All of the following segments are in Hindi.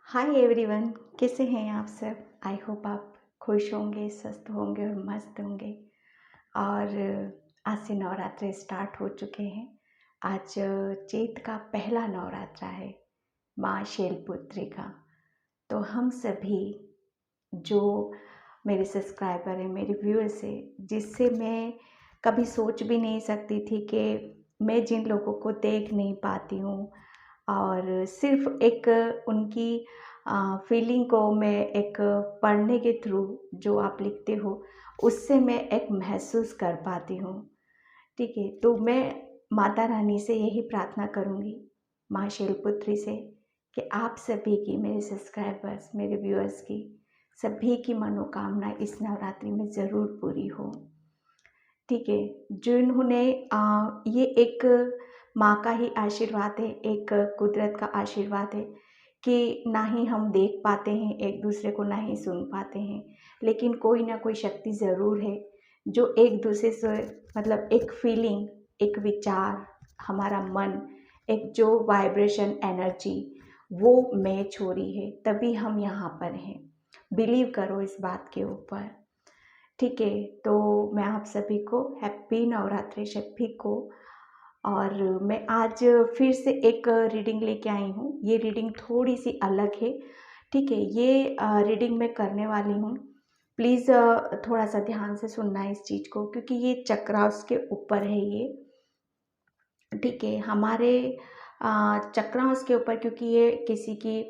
हाय एवरीवन, कैसे हैं आप सब। आई होप आप खुश होंगे, स्वस्थ होंगे और मस्त होंगे। और आज से नवरात्रे स्टार्ट हो चुके हैं। आज चैत का पहला नवरात्रा है, माँ शैलपुत्री का। तो हम सभी जो मेरे सब्सक्राइबर हैं, मेरे व्यूअर्स हैं, जिससे मैं कभी सोच भी नहीं सकती थी कि मैं जिन लोगों को देख नहीं पाती हूँ और सिर्फ एक उनकी फीलिंग को मैं एक पढ़ने के थ्रू जो आप लिखते हो उससे मैं एक महसूस कर पाती हूँ। ठीक है, तो मैं माता रानी से यही प्रार्थना करूँगी, माँ शैलपुत्री से, कि आप सभी की, मेरे सब्सक्राइबर्स, मेरे व्यूअर्स की, सभी की मनोकामना इस नवरात्रि में ज़रूर पूरी हो। ठीक है, जिन्होंने ये एक माँ का ही आशीर्वाद है, एक कुदरत का आशीर्वाद है कि ना ही हम देख पाते हैं एक दूसरे को, ना ही सुन पाते हैं, लेकिन कोई ना कोई शक्ति ज़रूर है जो एक दूसरे से मतलब एक फीलिंग, एक विचार, हमारा मन, एक जो वाइब्रेशन एनर्जी वो मैच हो रही है, तभी हम यहाँ पर हैं। बिलीव करो इस बात के ऊपर। ठीक है, तो मैं आप सभी को हैप्पी नवरात्रि सभी को। और मैं आज फिर से एक रीडिंग लेके आई हूँ। ये रीडिंग थोड़ी सी अलग है। ठीक है, ये रीडिंग मैं करने वाली हूँ। प्लीज़ थोड़ा सा ध्यान से सुनना है इस चीज़ को, क्योंकि ये चक्रास के ऊपर है ये। ठीक है, हमारे चक्रास के ऊपर, क्योंकि ये किसी की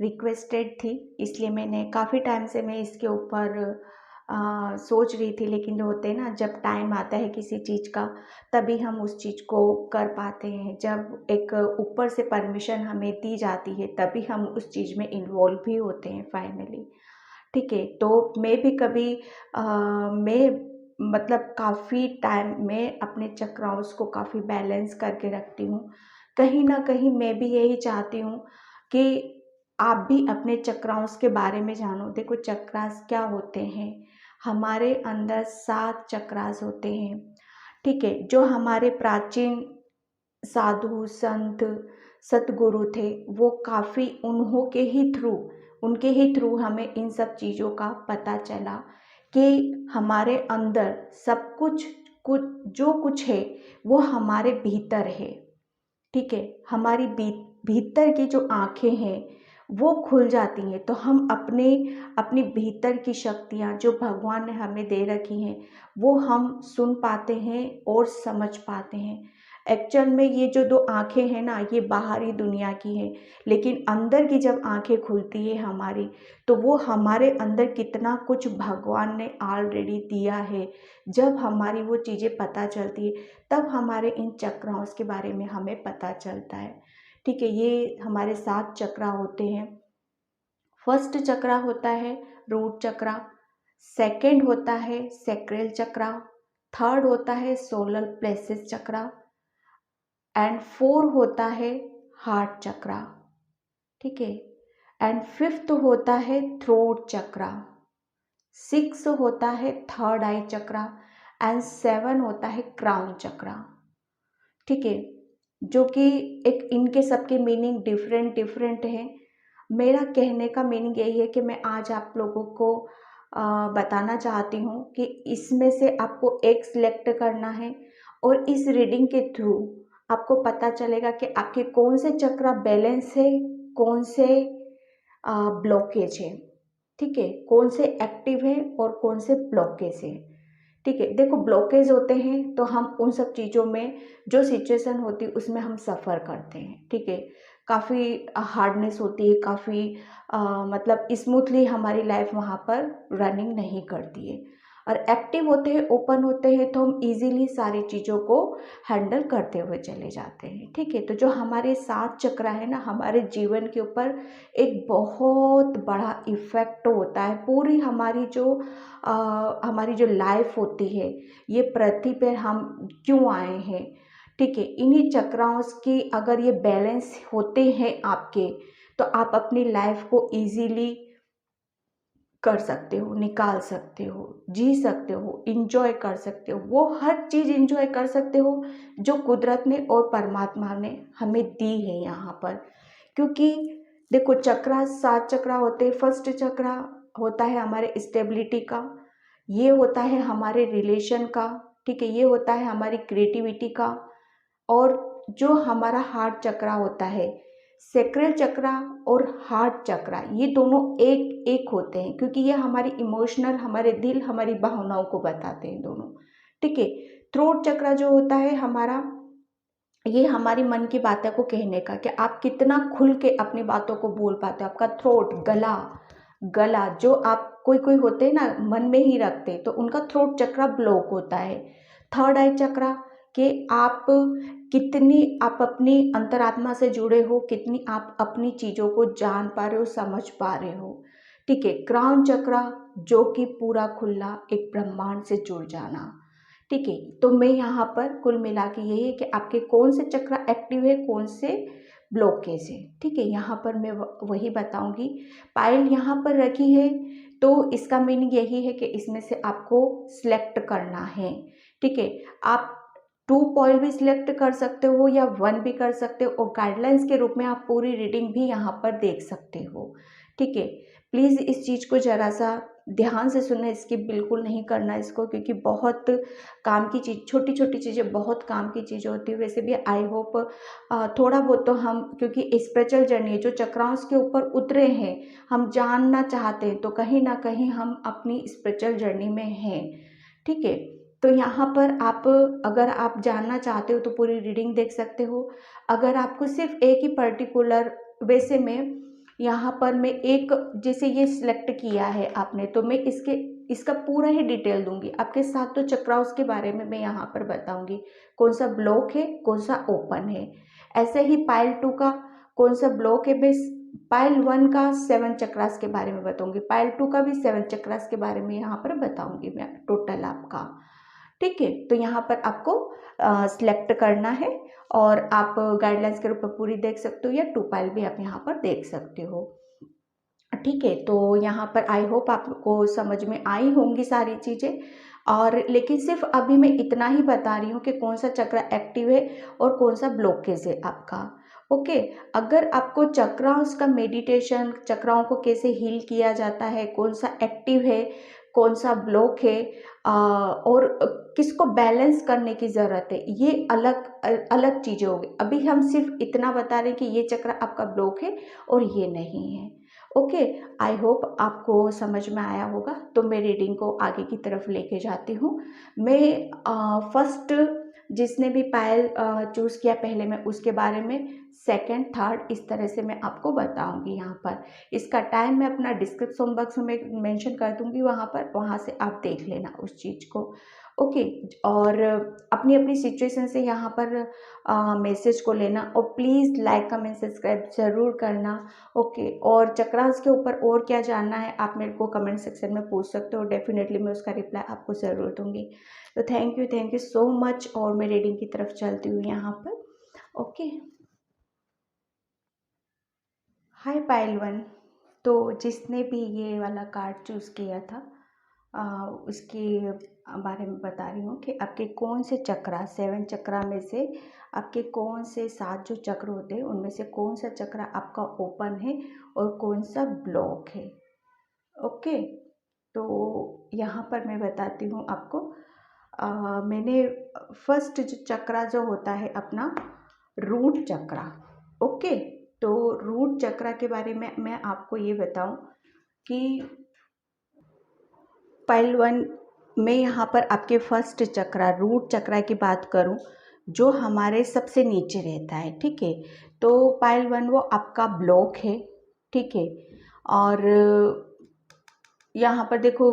रिक्वेस्टेड थी, इसलिए मैंने काफ़ी टाइम से मैं इसके ऊपर सोच रही थी। लेकिन जो होते हैं ना, जब टाइम आता है किसी चीज़ का तभी हम उस चीज़ को कर पाते हैं। जब एक ऊपर से परमिशन हमें दी जाती है तभी हम उस चीज़ में इन्वॉल्व भी होते हैं फाइनली। ठीक है, तो मैं भी कभी मैं मतलब काफ़ी टाइम में अपने चक्राउस को काफ़ी बैलेंस करके रखती हूँ। कहीं न कहीं मैं भी यही चाहती हूँ कि आप भी अपने चक्राउस के बारे में जानो। देखो, चक्रास क्या होते हैं, हमारे अंदर 7 चक्रास होते हैं। ठीक है, जो हमारे प्राचीन साधु संत सतगुरु थे, वो काफ़ी उनके ही थ्रू हमें इन सब चीज़ों का पता चला कि हमारे अंदर सब कुछ जो कुछ है वो हमारे भीतर है। ठीक है, हमारी भीतर की जो आँखें हैं वो खुल जाती हैं, तो हम अपनी भीतर की शक्तियाँ जो भगवान ने हमें दे रखी हैं वो हम सुन पाते हैं और समझ पाते हैं। एक्चुअल में ये जो 2 आँखें हैं ना, ये बाहरी दुनिया की हैं, लेकिन अंदर की जब आँखें खुलती है हमारी, तो वो हमारे अंदर कितना कुछ भगवान ने ऑलरेडी दिया है। जब हमारी वो चीज़ें पता चलती है तब हमारे इन चक्राओं के बारे में हमें पता चलता है। ठीक है, ये हमारे 7 चक्रा होते हैं। फर्स्ट चक्रा होता है रूट चक्रा, सेकंड होता है सैक्रल चक्रा, थर्ड होता है सोलर प्लेक्सस चक्रा एंड 4 होता है हार्ट चक्रा। ठीक है, एंड फिफ्थ होता है थ्रोट चक्रा, 6 होता है थर्ड आई चक्रा एंड 7 होता है क्राउन चक्रा। ठीक है, जो कि एक इनके सबके मीनिंग डिफरेंट डिफरेंट है। मेरा कहने का मीनिंग यही है कि मैं आज आप लोगों को बताना चाहती हूँ कि इसमें से आपको एक सिलेक्ट करना है और इस रीडिंग के थ्रू आपको पता चलेगा कि आपके कौन से चक्र बैलेंस है, कौन से ब्लॉकेज है। ठीक है, कौन से एक्टिव है और कौन से ब्लॉकेज है। ठीक है, देखो, ब्लॉकेज होते हैं तो हम उन सब चीज़ों में, जो सिचुएशन होती है उसमें हम सफ़र करते हैं। ठीक है, काफ़ी हार्डनेस होती है, काफ़ी मतलब स्मूथली हमारी लाइफ वहाँ पर रनिंग नहीं करती है। और एक्टिव होते हैं, ओपन होते हैं, तो हम इजीली सारी चीज़ों को हैंडल करते हुए चले जाते हैं। ठीक है, तो जो हमारे 7 चक्र है ना, हमारे जीवन के ऊपर एक बहुत बड़ा इफ़ेक्ट होता है। पूरी हमारी जो लाइफ होती है, ये पृथ्वी पर हम क्यों आए हैं। ठीक है, इन्हीं चक्राओं की अगर ये बैलेंस होते हैं आपके, तो आप अपनी लाइफ को इजीली कर सकते हो, निकाल सकते हो, जी सकते हो, इंजॉय कर सकते हो। वो हर चीज़ इंजॉय कर सकते हो जो कुदरत ने और परमात्मा ने हमें दी है यहाँ पर। क्योंकि देखो चक्रा 7 चक्रा होते हैं। फर्स्ट चक्रा होता है हमारे स्टेबिलिटी का, ये होता है हमारे रिलेशन का, ठीक है, ये होता है हमारी क्रिएटिविटी का। और जो हमारा हार्ट चक्रा होता है, सेक्रल चक्रा और हार्ट चक्रा, ये दोनों एक एक होते हैं, क्योंकि ये हमारी इमोशनल, हमारे दिल, हमारी भावनाओं को बताते हैं दोनों, ठीक है। थ्रोट चक्रा जो होता है हमारा, ये हमारी मन की बातों को कहने का, कि आप कितना खुल के अपनी बातों को बोल पाते हो। आपका थ्रोट, गला, गला जो आप कोई कोई होते हैं ना मन में ही रखते, तो उनका थ्रोट चक्रा ब्लॉक होता है। थर्ड आई चक्रा, कि आप कितनी आप अपनी अंतरात्मा से जुड़े हो, कितनी आप अपनी चीज़ों को जान पा रहे हो, समझ पा रहे हो, ठीक है। क्राउन चक्रा, जो कि पूरा खुला एक ब्रह्मांड से जुड़ जाना, ठीक है। तो मैं यहाँ पर कुल मिला के यही है कि आपके कौन से चक्र एक्टिव है, कौन से ब्लॉकेज है, ठीक है। यहाँ पर मैं वही बताऊंगी। पायल यहाँ पर रखी है, तो इसका मीनिंग यही है कि इसमें से आपको सिलेक्ट करना है, ठीक है। आप 2 पॉइल भी सिलेक्ट कर सकते हो या 1 भी कर सकते हो, और गाइडलाइंस के रूप में आप पूरी रीडिंग भी यहाँ पर देख सकते हो, ठीक है। प्लीज़ इस चीज़ को ज़रा सा ध्यान से सुनना, इसकी बिल्कुल नहीं करना इसको, क्योंकि बहुत काम की चीज़, छोटी छोटी चीज़ें बहुत काम की चीज़ें होती है। वैसे भी आई होप थोड़ा बहुत तो हम, क्योंकि स्पिरिचुअल जर्नी है, जो चक्राओं के ऊपर उतरे हैं, हम जानना चाहते हैं, तो कहीं ना कहीं हम अपनी स्पिरिचुअल जर्नी में हैं, ठीक है। तो यहाँ पर आप, अगर आप जानना चाहते हो तो पूरी रीडिंग देख सकते हो। अगर आपको सिर्फ एक ही पर्टिकुलर, वैसे में यहाँ पर मैं एक, जैसे ये सिलेक्ट किया है आपने, तो मैं इसका पूरा ही डिटेल दूंगी। आपके साथ तो चक्राउस के बारे में मैं यहाँ पर बताऊंगी, कौन सा ब्लॉक है, कौन सा ओपन है। ऐसे ही पाइल 2 का कौन सा ब्लॉक है, बेस पाइल 1 का 7 चक्रास के बारे में बताऊंगी, पाइल 2 का भी 7 चक्रास के बारे में यहाँ पर बताऊंगी मैं टोटल आपका, ठीक है। तो यहाँ पर आपको सिलेक्ट करना है, और आप गाइडलाइंस के ऊपर पूरी देख सकते हो, या 2 पाइल भी आप यहाँ पर देख सकते हो, ठीक है। तो यहाँ पर आई होप आपको समझ में आई होंगी सारी चीज़ें। और लेकिन सिर्फ अभी मैं इतना ही बता रही हूँ कि कौन सा चक्र एक्टिव है और कौन सा ब्लॉकेज है आपका, ओके। अगर आपको चक्राओं का मेडिटेशन, चक्राओं को कैसे हील किया जाता है, कौन सा एक्टिव है, कौन सा ब्लॉक है, और किसको बैलेंस करने की ज़रूरत है, ये अलग अलग चीज़ें होगी। अभी हम सिर्फ इतना बता रहे हैं कि ये चक्र आपका ब्लॉक है और ये नहीं है, ओके। आई होप आपको समझ में आया होगा। तो मैं रीडिंग को आगे की तरफ लेके जाती हूँ। मैं फर्स्ट जिसने भी पायल चूज़ किया पहले, मैं उसके बारे में, सेकंड, थर्ड, इस तरह से मैं आपको बताऊंगी यहाँ पर। इसका टाइम मैं अपना डिस्क्रिप्शन बॉक्स में मेंशन कर दूंगी, वहाँ पर, वहाँ से आप देख लेना उस चीज़ को, ओके। और अपनी अपनी सिचुएशन से यहाँ पर मैसेज को लेना, और प्लीज़ लाइक कमेंट सब्सक्राइब ज़रूर करना, ओके। और चक्रास के ऊपर और क्या जानना है आप मेरे को कमेंट सेक्शन में पूछ सकते हो, डेफिनेटली मैं उसका रिप्लाई आपको ज़रूर दूंगी। तो थैंक यू सो मच, और मैं रीडिंग की तरफ चलती हूँ यहाँ पर, ओके। हाय पायल 1, तो जिसने भी ये वाला कार्ड चूज़ किया था, उसके बारे में बता रही हूँ कि आपके कौन से चक्रा, 7 चक्रा में से आपके कौन से 7 जो चक्र होते हैं, उनमें से कौन सा चक्रा आपका ओपन है और कौन सा ब्लॉक है, ओके। तो यहाँ पर मैं बताती हूँ आपको। मैंने फर्स्ट जो चक्रा जो होता है अपना, रूट चक्रा, ओके। तो रूट चक्रा के बारे में मैं आपको ये बताऊं कि पाइल 1 में यहाँ पर आपके फर्स्ट चक्रा, रूट चक्रा की बात करूं, जो हमारे सबसे नीचे रहता है, ठीक है। तो पाइल 1 वो आपका ब्लॉक है, ठीक है। और यहाँ पर देखो,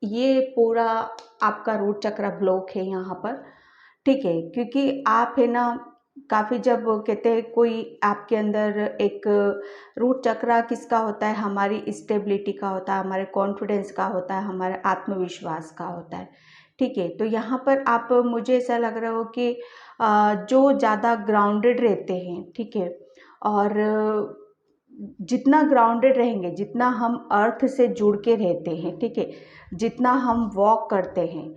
ये पूरा आपका रूट चक्रा ब्लॉक है यहाँ पर, ठीक है। क्योंकि आप है ना, काफ़ी, जब कहते हैं कोई आपके अंदर एक, रूट चक्रा किसका होता है, हमारी स्टेबिलिटी का होता है, हमारे कॉन्फिडेंस का होता है, हमारे आत्मविश्वास का होता है, ठीक है। तो यहाँ पर आप, मुझे ऐसा लग रहा हो कि जो ज़्यादा ग्राउंडेड रहते हैं, ठीक है। और जितना ग्राउंडेड रहेंगे, जितना हम अर्थ से जुड़ के रहते हैं, ठीक है, जितना हम वॉक करते हैं,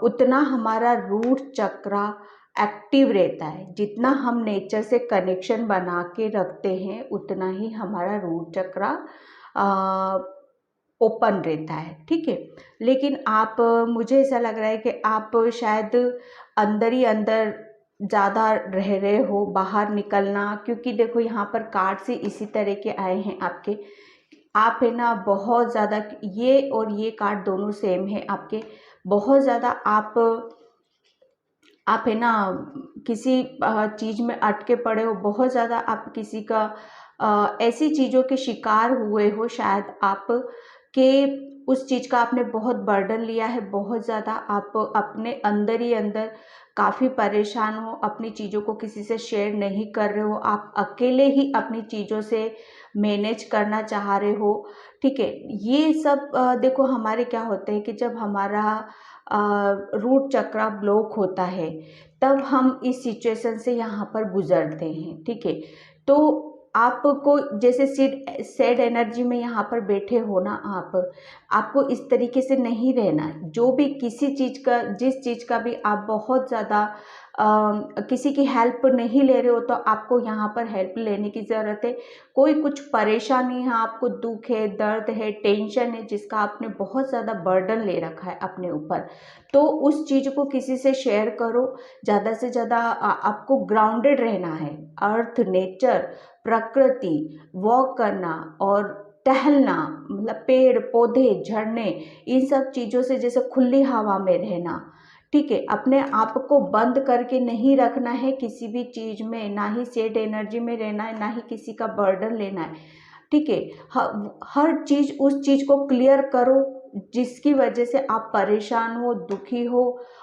उतना हमारा रूट चक्रा एक्टिव रहता है। जितना हम नेचर से कनेक्शन बना के रखते हैं उतना ही हमारा रूट चक्रा ओपन रहता है, ठीक है। लेकिन आप मुझे ऐसा लग रहा है कि आप शायद अंदर ही अंदर ज़्यादा रह रहे हो, बाहर निकलना, क्योंकि देखो यहाँ पर कार्ड से इसी तरह के आए हैं आपके। आप है ना बहुत ज़्यादा, ये और ये कार्ड दोनों सेम है आपके। बहुत ज़्यादा आप है ना किसी चीज़ में अटके पड़े हो, बहुत ज़्यादा आप किसी का ऐसी चीज़ों के शिकार हुए हो शायद आप, के उस चीज़ का आपने बहुत बर्डन लिया है। बहुत ज़्यादा आप अपने अंदर ही अंदर काफ़ी परेशान हो, अपनी चीज़ों को किसी से शेयर नहीं कर रहे हो, आप अकेले ही अपनी चीज़ों से मैनेज करना चाह रहे हो, ठीक है। ये सब देखो हमारे क्या होते हैं कि जब हमारा रूट चक्रा ब्लॉक होता है तब हम इस सिचुएशन से यहाँ पर गुजरते हैं, ठीक है। तो आपको जैसे सैड एनर्जी में यहाँ पर बैठे हो ना, आपको इस तरीके से नहीं रहना। जो भी किसी चीज़ का, जिस चीज़ का भी आप बहुत ज़्यादा किसी की हेल्प नहीं ले रहे हो तो आपको यहाँ पर हेल्प लेने की ज़रूरत है। कोई कुछ परेशानी है, आपको दुख है, दर्द है, टेंशन है, जिसका आपने बहुत ज़्यादा बर्डन ले रखा है अपने ऊपर, तो उस चीज़ को किसी से शेयर करो। ज़्यादा से ज़्यादा आपको ग्राउंडेड रहना है। अर्थ, नेचर, प्रकृति, वॉक करना और टहलना, मतलब पेड़ पौधे, झरने, इन सब चीज़ों से, जैसे खुली हवा में रहना, ठीक है। अपने आप को बंद करके नहीं रखना है किसी भी चीज़ में, ना ही सैड एनर्जी में रहना है, ना ही किसी का बर्डन लेना है, ठीक है। हर चीज़, उस चीज़ को क्लियर करो जिसकी वजह से आप परेशान हो, दुखी हो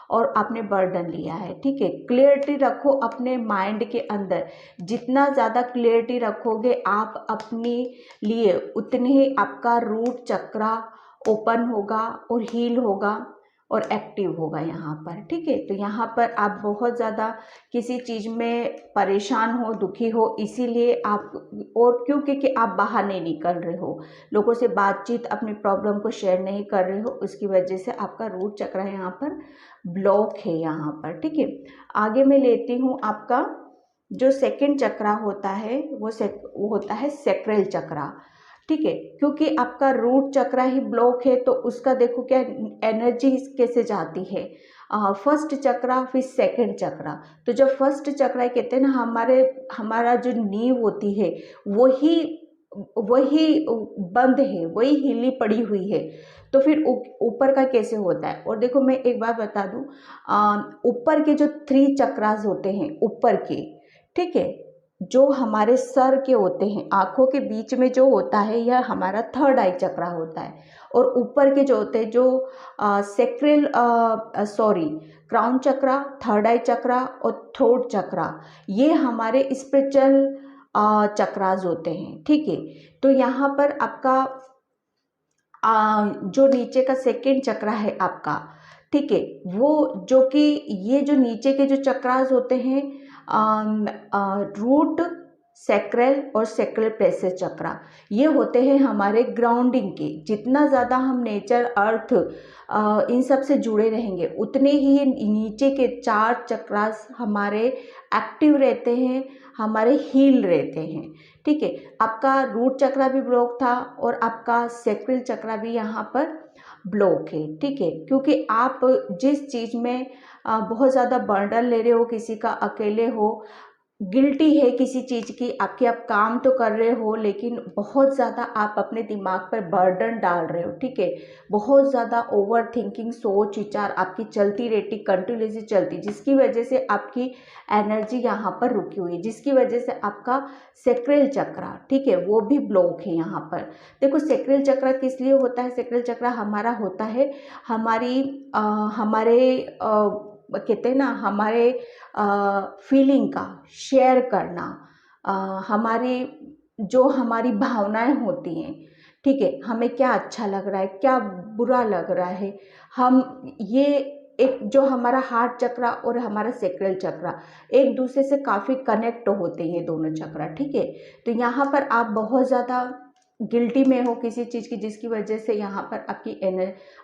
और आपने बर्डन लिया है, ठीक है। क्लियरिटी रखो अपने माइंड के अंदर। जितना ज़्यादा क्लियरिटी रखोगे आप अपने लिए, उतने ही आपका रूट चक्रा ओपन होगा और हील होगा और एक्टिव होगा यहाँ पर, ठीक है। तो यहाँ पर आप बहुत ज़्यादा किसी चीज़ में परेशान हो, दुखी हो, इसीलिए आप, और क्यों, क्योंकि आप बाहर नहीं निकल रहे हो, लोगों से बातचीत, अपनी प्रॉब्लम को शेयर नहीं कर रहे हो, उसकी वजह से आपका रूट चक्र यहाँ पर ब्लॉक है यहाँ पर, ठीक है। आगे मैं लेती हूँ आपका जो सेकंड चक्रा होता है, वो होता है सैक्रल चक्रा, ठीक है। क्योंकि आपका रूट चक्रा ही ब्लॉक है तो उसका देखो क्या एनर्जी कैसे जाती है। फर्स्ट चक्रा फिर सेकंड चक्रा। तो जब फर्स्ट चक्रा कहते हैं ना, हमारा जो नींव होती है वही वही बंद है, वही हिली पड़ी हुई है, तो फिर ऊपर का कैसे होता है। और देखो मैं एक बात बता दूं, ऊपर के जो 3 चक्रास होते हैं ऊपर के, ठीक है, जो हमारे सर के होते हैं, आँखों के बीच में जो होता है, यह हमारा थर्ड आई चक्रा होता है। और ऊपर के जो होते हैं, जो सेक्रल क्राउन चक्रा, थर्ड आई चक्रा और थ्रोट चक्रा, ये हमारे स्पिरिचुअल चक्रास होते हैं, ठीक है। तो यहाँ पर आपका जो नीचे का सेकंड चक्रा है आपका, ठीक है, वो जो कि ये जो नीचे के जो चक्रास होते हैं, रूट, सैक्रल और सैक्रल प्लेक्सस चक्रा, ये होते हैं हमारे ग्राउंडिंग के। जितना ज़्यादा हम नेचर, अर्थ, इन सब से जुड़े रहेंगे उतने ही नीचे के 4 चक्रास हमारे एक्टिव रहते हैं, हमारे हील रहते हैं, ठीक है। आपका रूट चक्रा भी ब्लॉक था और आपका सैक्रल चक्रा भी यहाँ पर ब्लॉक है, ठीक है। क्योंकि आप जिस चीज़ में बहुत ज़्यादा बर्डन ले रहे हो, किसी का अकेले हो, गिल्टी है किसी चीज़ की, आपके आप काम तो कर रहे हो लेकिन बहुत ज़्यादा आप अपने दिमाग पर बर्डन डाल रहे हो, ठीक है। बहुत ज़्यादा ओवर थिंकिंग, सोच विचार आपकी चलती रहती, कंटिन्यूसली चलती, जिसकी वजह से आपकी एनर्जी यहाँ पर रुकी हुई है, जिसकी वजह से आपका सैक्रल चक्रा, ठीक है, वो भी ब्लॉक है यहाँ पर। देखो सैक्रल चक्रा किस लिए होता है, सैक्रल चक्रा हमारा होता है हमारे कहते हैं ना, हमारे फीलिंग का शेयर करना, हमारी जो हमारी भावनाएं होती हैं, ठीक है, हमें क्या अच्छा लग रहा है, क्या बुरा लग रहा है, हम ये एक जो हमारा हार्ट चक्रा और हमारा सैक्रल चक्रा एक दूसरे से काफ़ी कनेक्ट होते हैं, ये दोनों चक्रा, ठीक है। तो यहाँ पर आप बहुत ज़्यादा गिल्टी में हो किसी चीज़ की, जिसकी वजह से यहाँ पर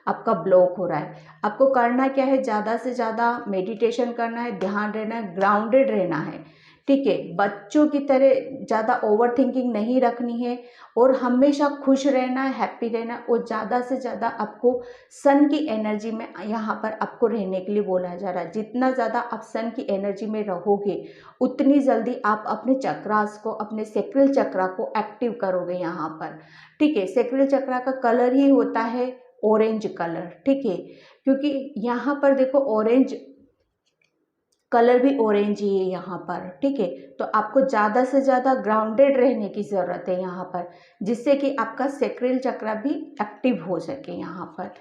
आपका ब्लॉक हो रहा है। आपको करना क्या है, ज़्यादा से ज़्यादा मेडिटेशन करना है, ध्यान रहना है, ग्राउंडेड रहना है, ठीक है। बच्चों की तरह ज़्यादा ओवर थिंकिंग नहीं रखनी है और हमेशा खुश रहना है, हैप्पी रहना है। और ज़्यादा से ज़्यादा आपको सन की एनर्जी में यहाँ पर आपको रहने के लिए बोला जा रहा है। जितना ज़्यादा आप सन की एनर्जी में रहोगे उतनी जल्दी आप अपने चक्रास को, अपने सेक्रल चक्रा को एक्टिव करोगे यहाँ पर, ठीक है। सेक्रल चक्रा का कलर ही होता है ऑरेंज कलर, ठीक है, क्योंकि यहाँ पर देखो ऑरेंज कलर भी ऑरेंज ही है यहाँ पर, ठीक है। तो आपको ज़्यादा से ज़्यादा ग्राउंडेड रहने की ज़रूरत है यहाँ पर, जिससे कि आपका सेक्रल चक्रा भी एक्टिव हो सके यहाँ पर,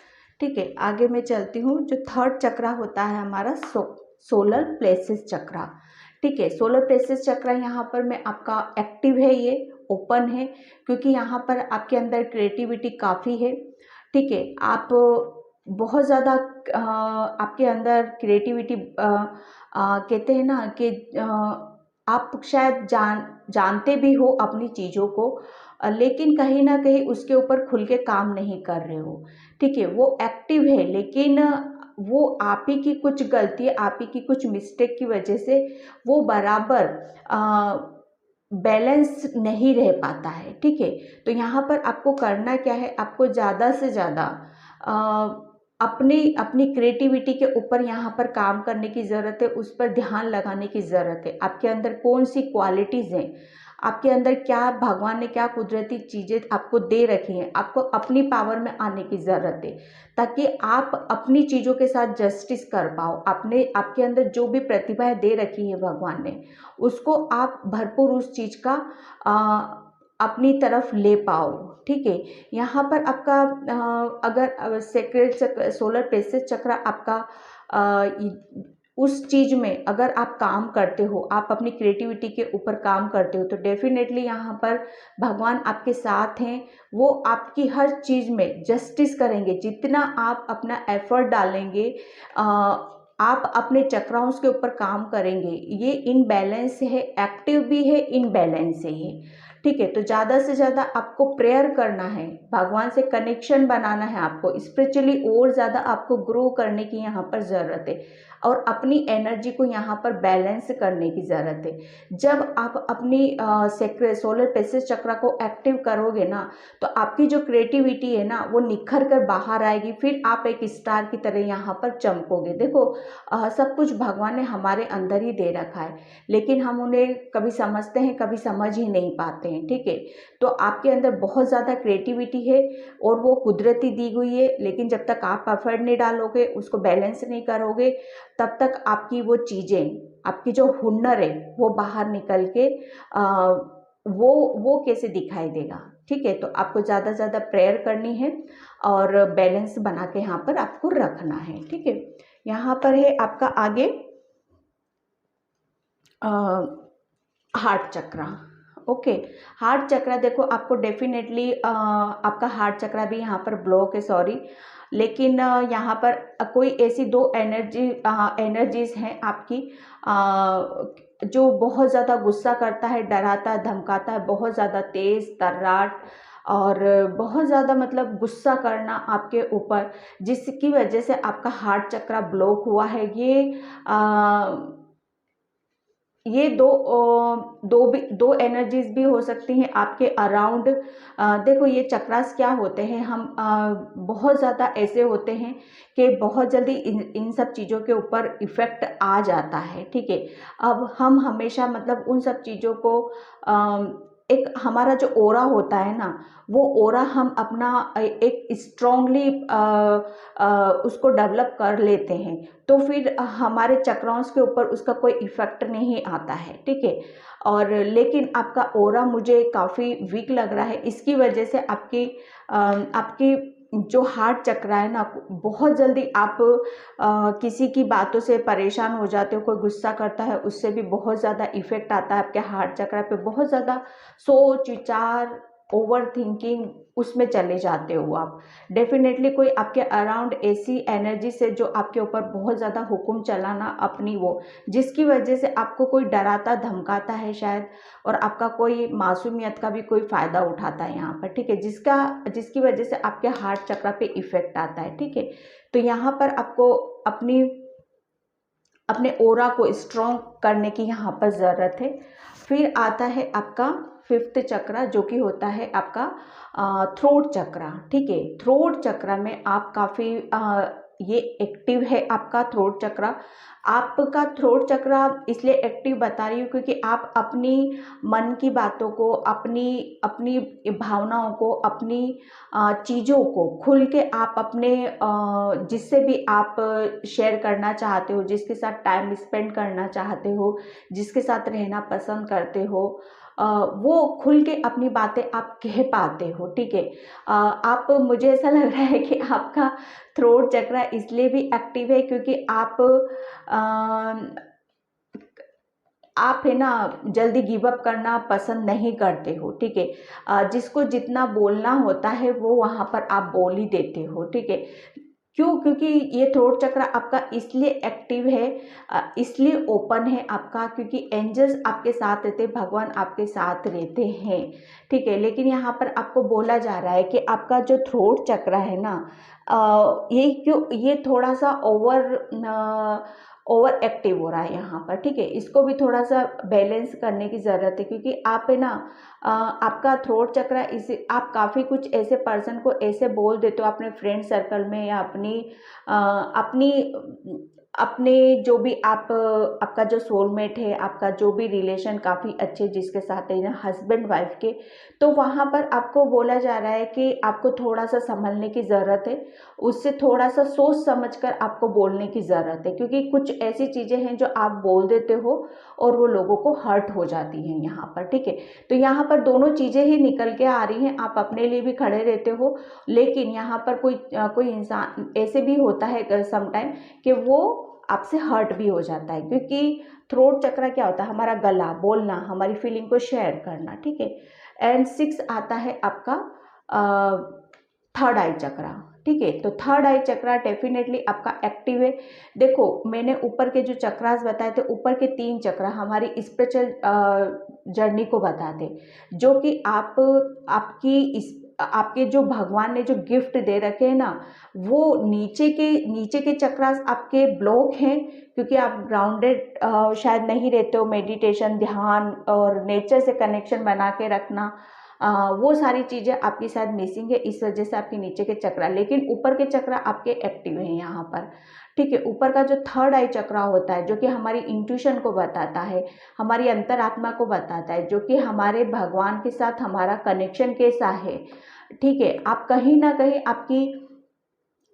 ठीक है। आगे मैं चलती हूँ। जो थर्ड चक्रा होता है हमारा सोलर प्लेक्सस चक्रा, ठीक है। सोलर प्लेक्सस चक्रा यहाँ पर में आपका एक्टिव है, ये ओपन है, क्योंकि यहाँ पर आपके अंदर क्रिएटिविटी काफ़ी है, ठीक है। आप बहुत ज़्यादा आपके अंदर क्रिएटिविटी कहते हैं ना कि आप शायद जानते भी हो अपनी चीज़ों को, लेकिन कहीं ना कहीं उसके ऊपर खुल के काम नहीं कर रहे हो, ठीक है। वो एक्टिव है, लेकिन वो आप ही की कुछ गलती, आप ही की कुछ मिस्टेक की वजह से वो बराबर बैलेंस नहीं रह पाता है, ठीक है। तो यहाँ पर आपको करना क्या है, आपको ज़्यादा से ज़्यादा अपनी अपनी क्रिएटिविटी के ऊपर यहाँ पर काम करने की ज़रूरत है, उस पर ध्यान लगाने की ज़रूरत है। आपके अंदर कौन सी क्वालिटीज़ हैं, आपके अंदर क्या भगवान ने क्या कुदरती चीज़ें आपको दे रखी हैं, आपको अपनी पावर में आने की ज़रूरत है, ताकि आप अपनी चीज़ों के साथ जस्टिस कर पाओ। आपके अंदर जो भी प्रतिभाएं दे रखी है भगवान ने, उसको आप भरपूर उस चीज़ का अपनी तरफ ले पाओ, ठीक है। यहाँ पर आपका अगर सेक्रेट सोलर प्लेक्सस चक्र आपका उस चीज़ में अगर आप काम करते हो, आप अपनी क्रिएटिविटी के ऊपर काम करते हो, तो डेफिनेटली यहाँ पर भगवान आपके साथ हैं। वो आपकी हर चीज़ में जस्टिस करेंगे। जितना आप अपना एफर्ट डालेंगे, आप अपने चक्राओं के ऊपर काम करेंगे, ये इनबैलेंस है, एक्टिव भी है, इनबैलेंस है ये, ठीक है। तो ज़्यादा से ज़्यादा आपको प्रेयर करना है, भगवान से कनेक्शन बनाना है, आपको स्पिरिचुअली और ज़्यादा आपको ग्रो करने की यहाँ पर ज़रूरत है, और अपनी एनर्जी को यहाँ पर बैलेंस करने की ज़रूरत है। जब आप अपनी सोलर प्लेक्सस चक्र को एक्टिव करोगे ना, तो आपकी जो क्रिएटिविटी है ना, वो निखर कर बाहर आएगी, फिर आप एक स्टार की तरह यहाँ पर चमकोगे। देखो सब कुछ भगवान ने हमारे अंदर ही दे रखा है, लेकिन हम उन्हें कभी समझते हैं, कभी समझ ही नहीं पाते हैं, ठीक है। तो आपके अंदर बहुत ज़्यादा क्रिएटिविटी है और वो कुदरती दी हुई है, लेकिन जब तक आप एफर्ट नहीं डालोगे, उसको बैलेंस नहीं करोगे, तब तक आपकी वो चीज़ें, आपकी जो हुनर है वो बाहर निकल के वो कैसे दिखाई देगा, ठीक है। तो आपको ज़्यादा से ज़्यादा प्रेयर करनी है और बैलेंस बना के यहाँ पर आपको रखना है, ठीक है। यहाँ पर है आपका आगे हार्ट चक्रा, ओके। हार्ट चक्रा देखो, आपको डेफिनेटली आपका हार्ट चक्रा भी यहाँ पर ब्लॉक है, सॉरी, लेकिन यहाँ पर कोई ऐसी दो एनर्जीज हैं आपकी, जो बहुत ज़्यादा गुस्सा करता है, डराता है, धमकाता है, बहुत ज़्यादा तेज़ तर्राट और बहुत ज़्यादा मतलब गुस्सा करना आपके ऊपर, जिसकी वजह से आपका हार्ट चक्रा ब्लॉक हुआ है। ये दो एनर्जीज भी हो सकती हैं आपके अराउंड। देखो ये चक्रास क्या होते हैं, हम बहुत ज़्यादा ऐसे होते हैं कि बहुत जल्दी इन सब चीज़ों के ऊपर इफ़ेक्ट आ जाता है, ठीक है। अब हम हमेशा मतलब उन सब चीज़ों को एक हमारा जो ओरा होता है ना, वो ओरा हम अपना एक स्ट्रांगली उसको डेवलप कर लेते हैं, तो फिर हमारे चक्राओं के ऊपर उसका कोई इफेक्ट नहीं आता है, ठीक है। और लेकिन आपका ओरा मुझे काफ़ी वीक लग रहा है, इसकी वजह से आपकी जो हार्ट चक्र है ना, बहुत जल्दी आप किसी की बातों से परेशान हो जाते हो, कोई गुस्सा करता है उससे भी बहुत ज़्यादा इफेक्ट आता है आपके हार्ट चक्र पे। बहुत ज़्यादा सोच विचार ओवर थिंकिंग उसमें चले जाते हो आप। डेफिनेटली कोई आपके अराउंड ऐसी एनर्जी से जो आपके ऊपर बहुत ज़्यादा हुक्म चलाना अपनी वो, जिसकी वजह से आपको कोई डराता धमकाता है शायद, और आपका कोई मासूमियत का भी कोई फ़ायदा उठाता है यहाँ पर, ठीक है, जिसकी वजह से आपके हार्ट चक्र पे इफेक्ट आता है, ठीक है। तो यहाँ पर आपको अपने ओरा को स्ट्रॉन्ग करने की यहाँ पर ज़रूरत है। फिर आता है आपका फिफ्थ चक्र, जो कि होता है आपका थ्रोट चक्र, ठीक है। थ्रोट चक्र में आप काफ़ी ये एक्टिव है आपका थ्रोट चक्र। आपका थ्रोट चक्र इसलिए एक्टिव बता रही हूँ क्योंकि आप अपनी मन की बातों को, अपनी अपनी भावनाओं को, अपनी चीज़ों को खुल के आप अपने जिससे भी आप शेयर करना चाहते हो, जिसके साथ टाइम स्पेंड करना चाहते हो, जिसके साथ रहना पसंद करते हो, वो खुल के अपनी बातें आप कह पाते हो, ठीक है। आप, मुझे ऐसा लग रहा है कि आपका थ्रोट चक्र इसलिए भी एक्टिव है क्योंकि आप है ना जल्दी गिव अप करना पसंद नहीं करते हो, ठीक है। जिसको जितना बोलना होता है वो वहाँ पर आप बोल ही देते हो, ठीक है। क्यों? क्योंकि ये थ्रोट चक्र आपका इसलिए एक्टिव है, इसलिए ओपन है आपका, क्योंकि एंजल्स आपके साथ रहते, भगवान आपके साथ रहते हैं, ठीक है। लेकिन यहाँ पर आपको बोला जा रहा है कि आपका जो थ्रोट चक्र है ना, ये थोड़ा सा ओवर एक्टिव हो रहा है यहाँ पर, ठीक है। इसको भी थोड़ा सा बैलेंस करने की ज़रूरत है, क्योंकि आप है ना आपका थ्रोट चक्र, इसे आप काफ़ी कुछ ऐसे पर्सन को ऐसे बोल देते हो अपने फ्रेंड सर्कल में, या अपनी अपने जो भी आपका जो सोलमेट है, आपका जो भी रिलेशन काफ़ी अच्छे जिसके साथ है ना, हस्बैंड वाइफ के, तो वहाँ पर आपको बोला जा रहा है कि आपको थोड़ा सा संभलने की ज़रूरत है, उससे थोड़ा सा सोच समझ कर आपको बोलने की ज़रूरत है, क्योंकि कुछ ऐसी चीज़ें हैं जो आप बोल देते हो और वो लोगों को हर्ट हो जाती हैं यहाँ पर, ठीक है। तो यहाँ पर दोनों चीज़ें ही निकल के आ रही हैं, आप अपने लिए भी खड़े रहते हो, लेकिन यहाँ पर कोई इंसान ऐसे भी होता है समटाइम कि वो आपसे हर्ट भी हो जाता है, क्योंकि थ्रोट चक्र क्या होता है, हमारा गला बोलना, हमारी फीलिंग को शेयर करना, ठीक है। एंड 6 आता है आपका थर्ड आई चक्र, ठीक है। तो थर्ड आई चक्र डेफिनेटली आपका एक्टिव है। देखो, मैंने ऊपर के जो चक्रास बताए थे, ऊपर के 3 चक्र हमारी स्पिरिचुअल जर्नी को बताते, जो कि आपके जो भगवान ने जो गिफ्ट दे रखे हैं ना, वो नीचे के चक्रास आपके ब्लॉक हैं, क्योंकि आप ग्राउंडेड शायद नहीं रहते हो। मेडिटेशन, ध्यान और नेचर से कनेक्शन बना के रखना, वो सारी चीज़ें आपकी शायद मिसिंग है, इस वजह से आपके नीचे के चक्र, लेकिन ऊपर के चक्र आपके एक्टिव हैं यहाँ पर, ठीक है। ऊपर का जो थर्ड आई चक्र होता है, जो कि हमारी इंट्यूशन को बताता है, हमारी अंतरात्मा को बताता है, जो कि हमारे भगवान के साथ हमारा कनेक्शन कैसा है, ठीक है। आप कहीं ना कहीं आपकी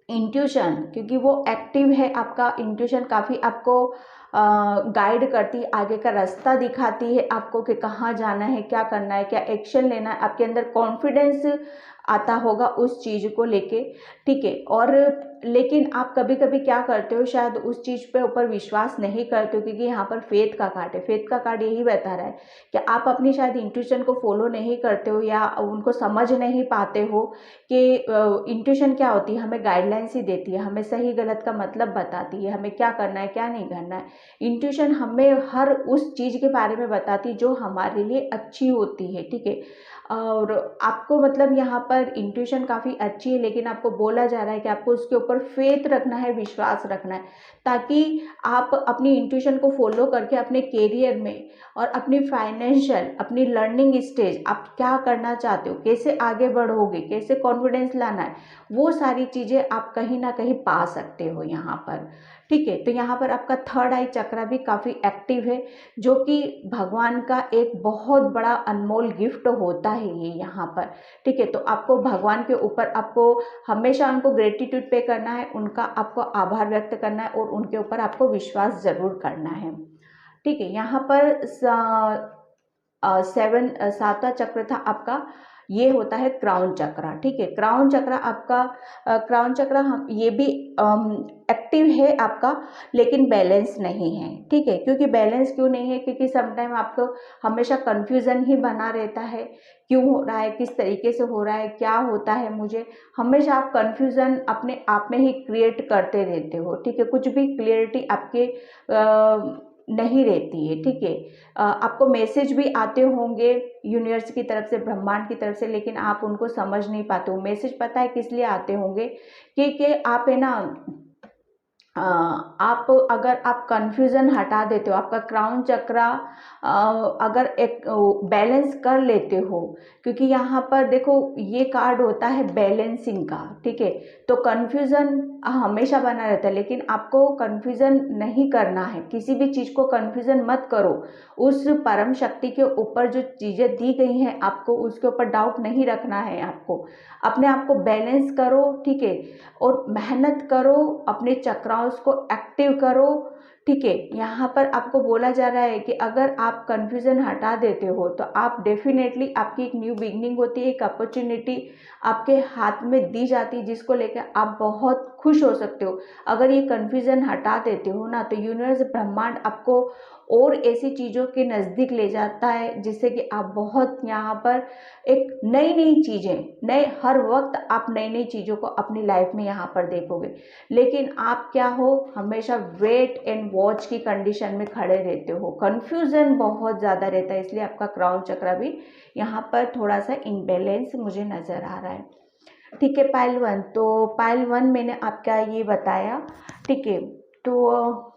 इंट्यूशन, क्योंकि वो एक्टिव है, आपका इंट्यूशन काफ़ी आपको गाइड करती है, आगे का रास्ता दिखाती है आपको कि कहाँ जाना है, क्या करना है, क्या एक्शन लेना है। आपके अंदर कॉन्फिडेंस आता होगा उस चीज़ को लेके, ठीक है। और लेकिन आप कभी कभी क्या करते हो, शायद उस चीज़ पे ऊपर विश्वास नहीं करते हो, क्योंकि यहाँ पर फेथ का कार्ड है। फेथ का कार्ड यही बता रहा है कि आप अपनी शायद इंट्यूशन को फॉलो नहीं करते हो, या उनको समझ नहीं पाते हो कि इंट्यूशन क्या होती है। हमें गाइडलाइंस ही देती है, हमें सही गलत का मतलब बताती है, हमें क्या करना है क्या नहीं करना है। इंट्यूशन हमें हर उस चीज़ के बारे में बताती है जो हमारे लिए अच्छी होती है, ठीक है। और आपको मतलब यहाँ पर इंट्यूशन काफ़ी अच्छी है, लेकिन आपको बोला जा रहा है कि आपको उसके ऊपर फेथ रखना है, विश्वास रखना है, ताकि आप अपनी इंट्यूशन को फॉलो करके अपने कैरियर में और अपनी फाइनेंशियल, अपनी लर्निंग स्टेज, आप क्या करना चाहते हो, कैसे आगे बढ़ोगे, कैसे कॉन्फिडेंस लाना है, वो सारी चीज़ें आप कहीं ना कहीं पा सकते हो यहाँ पर, ठीक है। तो यहाँ पर आपका थर्ड आई चक्र भी काफ़ी एक्टिव है, जो कि भगवान का एक बहुत बड़ा अनमोल गिफ्ट होता है ये यहाँ पर, ठीक है। तो आपको भगवान के ऊपर आपको हमेशा उनको ग्रेटिट्यूड पे करना है, उनका आपको आभार व्यक्त करना है, और उनके ऊपर आपको विश्वास ज़रूर करना है, ठीक है। यहाँ पर सातवां चक्र था आपका, ये होता है क्राउन चक्र। ठीक है, क्राउन चक्र आपका, क्राउन चक्र हम ये भी एक्टिव है आपका, लेकिन बैलेंस नहीं है। ठीक है, क्योंकि बैलेंस क्यों नहीं है, क्योंकि समटाइम आपको हमेशा कंफ्यूजन ही बना रहता है, क्यों हो रहा है, किस तरीके से हो रहा है, क्या होता है मुझे, हमेशा आप कंफ्यूजन अपने आप में ही क्रिएट करते रहते हो। ठीक है, कुछ भी क्लियरिटी आपके नहीं रहती है। ठीक है, आपको मैसेज भी आते होंगे यूनिवर्स की तरफ से, ब्रह्मांड की तरफ से, लेकिन आप उनको समझ नहीं पाते हो। मैसेज पता है किस लिए आते होंगे, कि आप है ना, आप अगर आप कंफ्यूजन हटा देते हो, आपका क्राउन चक्र अगर एक बैलेंस कर लेते हो, क्योंकि यहाँ पर देखो ये कार्ड होता है बैलेंसिंग का। ठीक है, तो कंफ्यूजन हमेशा बना रहता है, लेकिन आपको कंफ्यूजन नहीं करना है, किसी भी चीज़ को कंफ्यूजन मत करो। उस परम शक्ति के ऊपर जो चीज़ें दी गई हैं आपको, उसके ऊपर डाउट नहीं रखना है आपको, अपने आप को बैलेंस करो। ठीक है, और मेहनत करो, अपने चक्राओं को एक्टिव करो। ठीक है, यहाँ पर आपको बोला जा रहा है कि अगर आप कंफ्यूजन हटा देते हो तो आप डेफिनेटली, आपकी एक न्यू बिगनिंग होती है, एक अपॉर्चुनिटी आपके हाथ में दी जाती है, जिसको लेकर आप बहुत खुश हो सकते हो। अगर ये कंफ्यूजन हटा देते हो ना, तो यूनिवर्स, ब्रह्मांड आपको और ऐसी चीज़ों के नज़दीक ले जाता है, जिससे कि आप बहुत यहाँ पर एक नई नई चीज़ें, नए हर वक्त आप नई नई चीज़ों को अपनी लाइफ में यहाँ पर देखोगे। लेकिन आप क्या हो, हमेशा वेट एंड वॉच की कंडीशन में खड़े रहते हो, कंफ्यूजन बहुत ज़्यादा रहता है, इसलिए आपका क्राउन चक्र भी यहाँ पर थोड़ा सा इनबैलेंस मुझे नज़र आ रहा है। ठीक है, पाइल 1, तो पाइल 1 मैंने आपका ये बताया। ठीक है, तो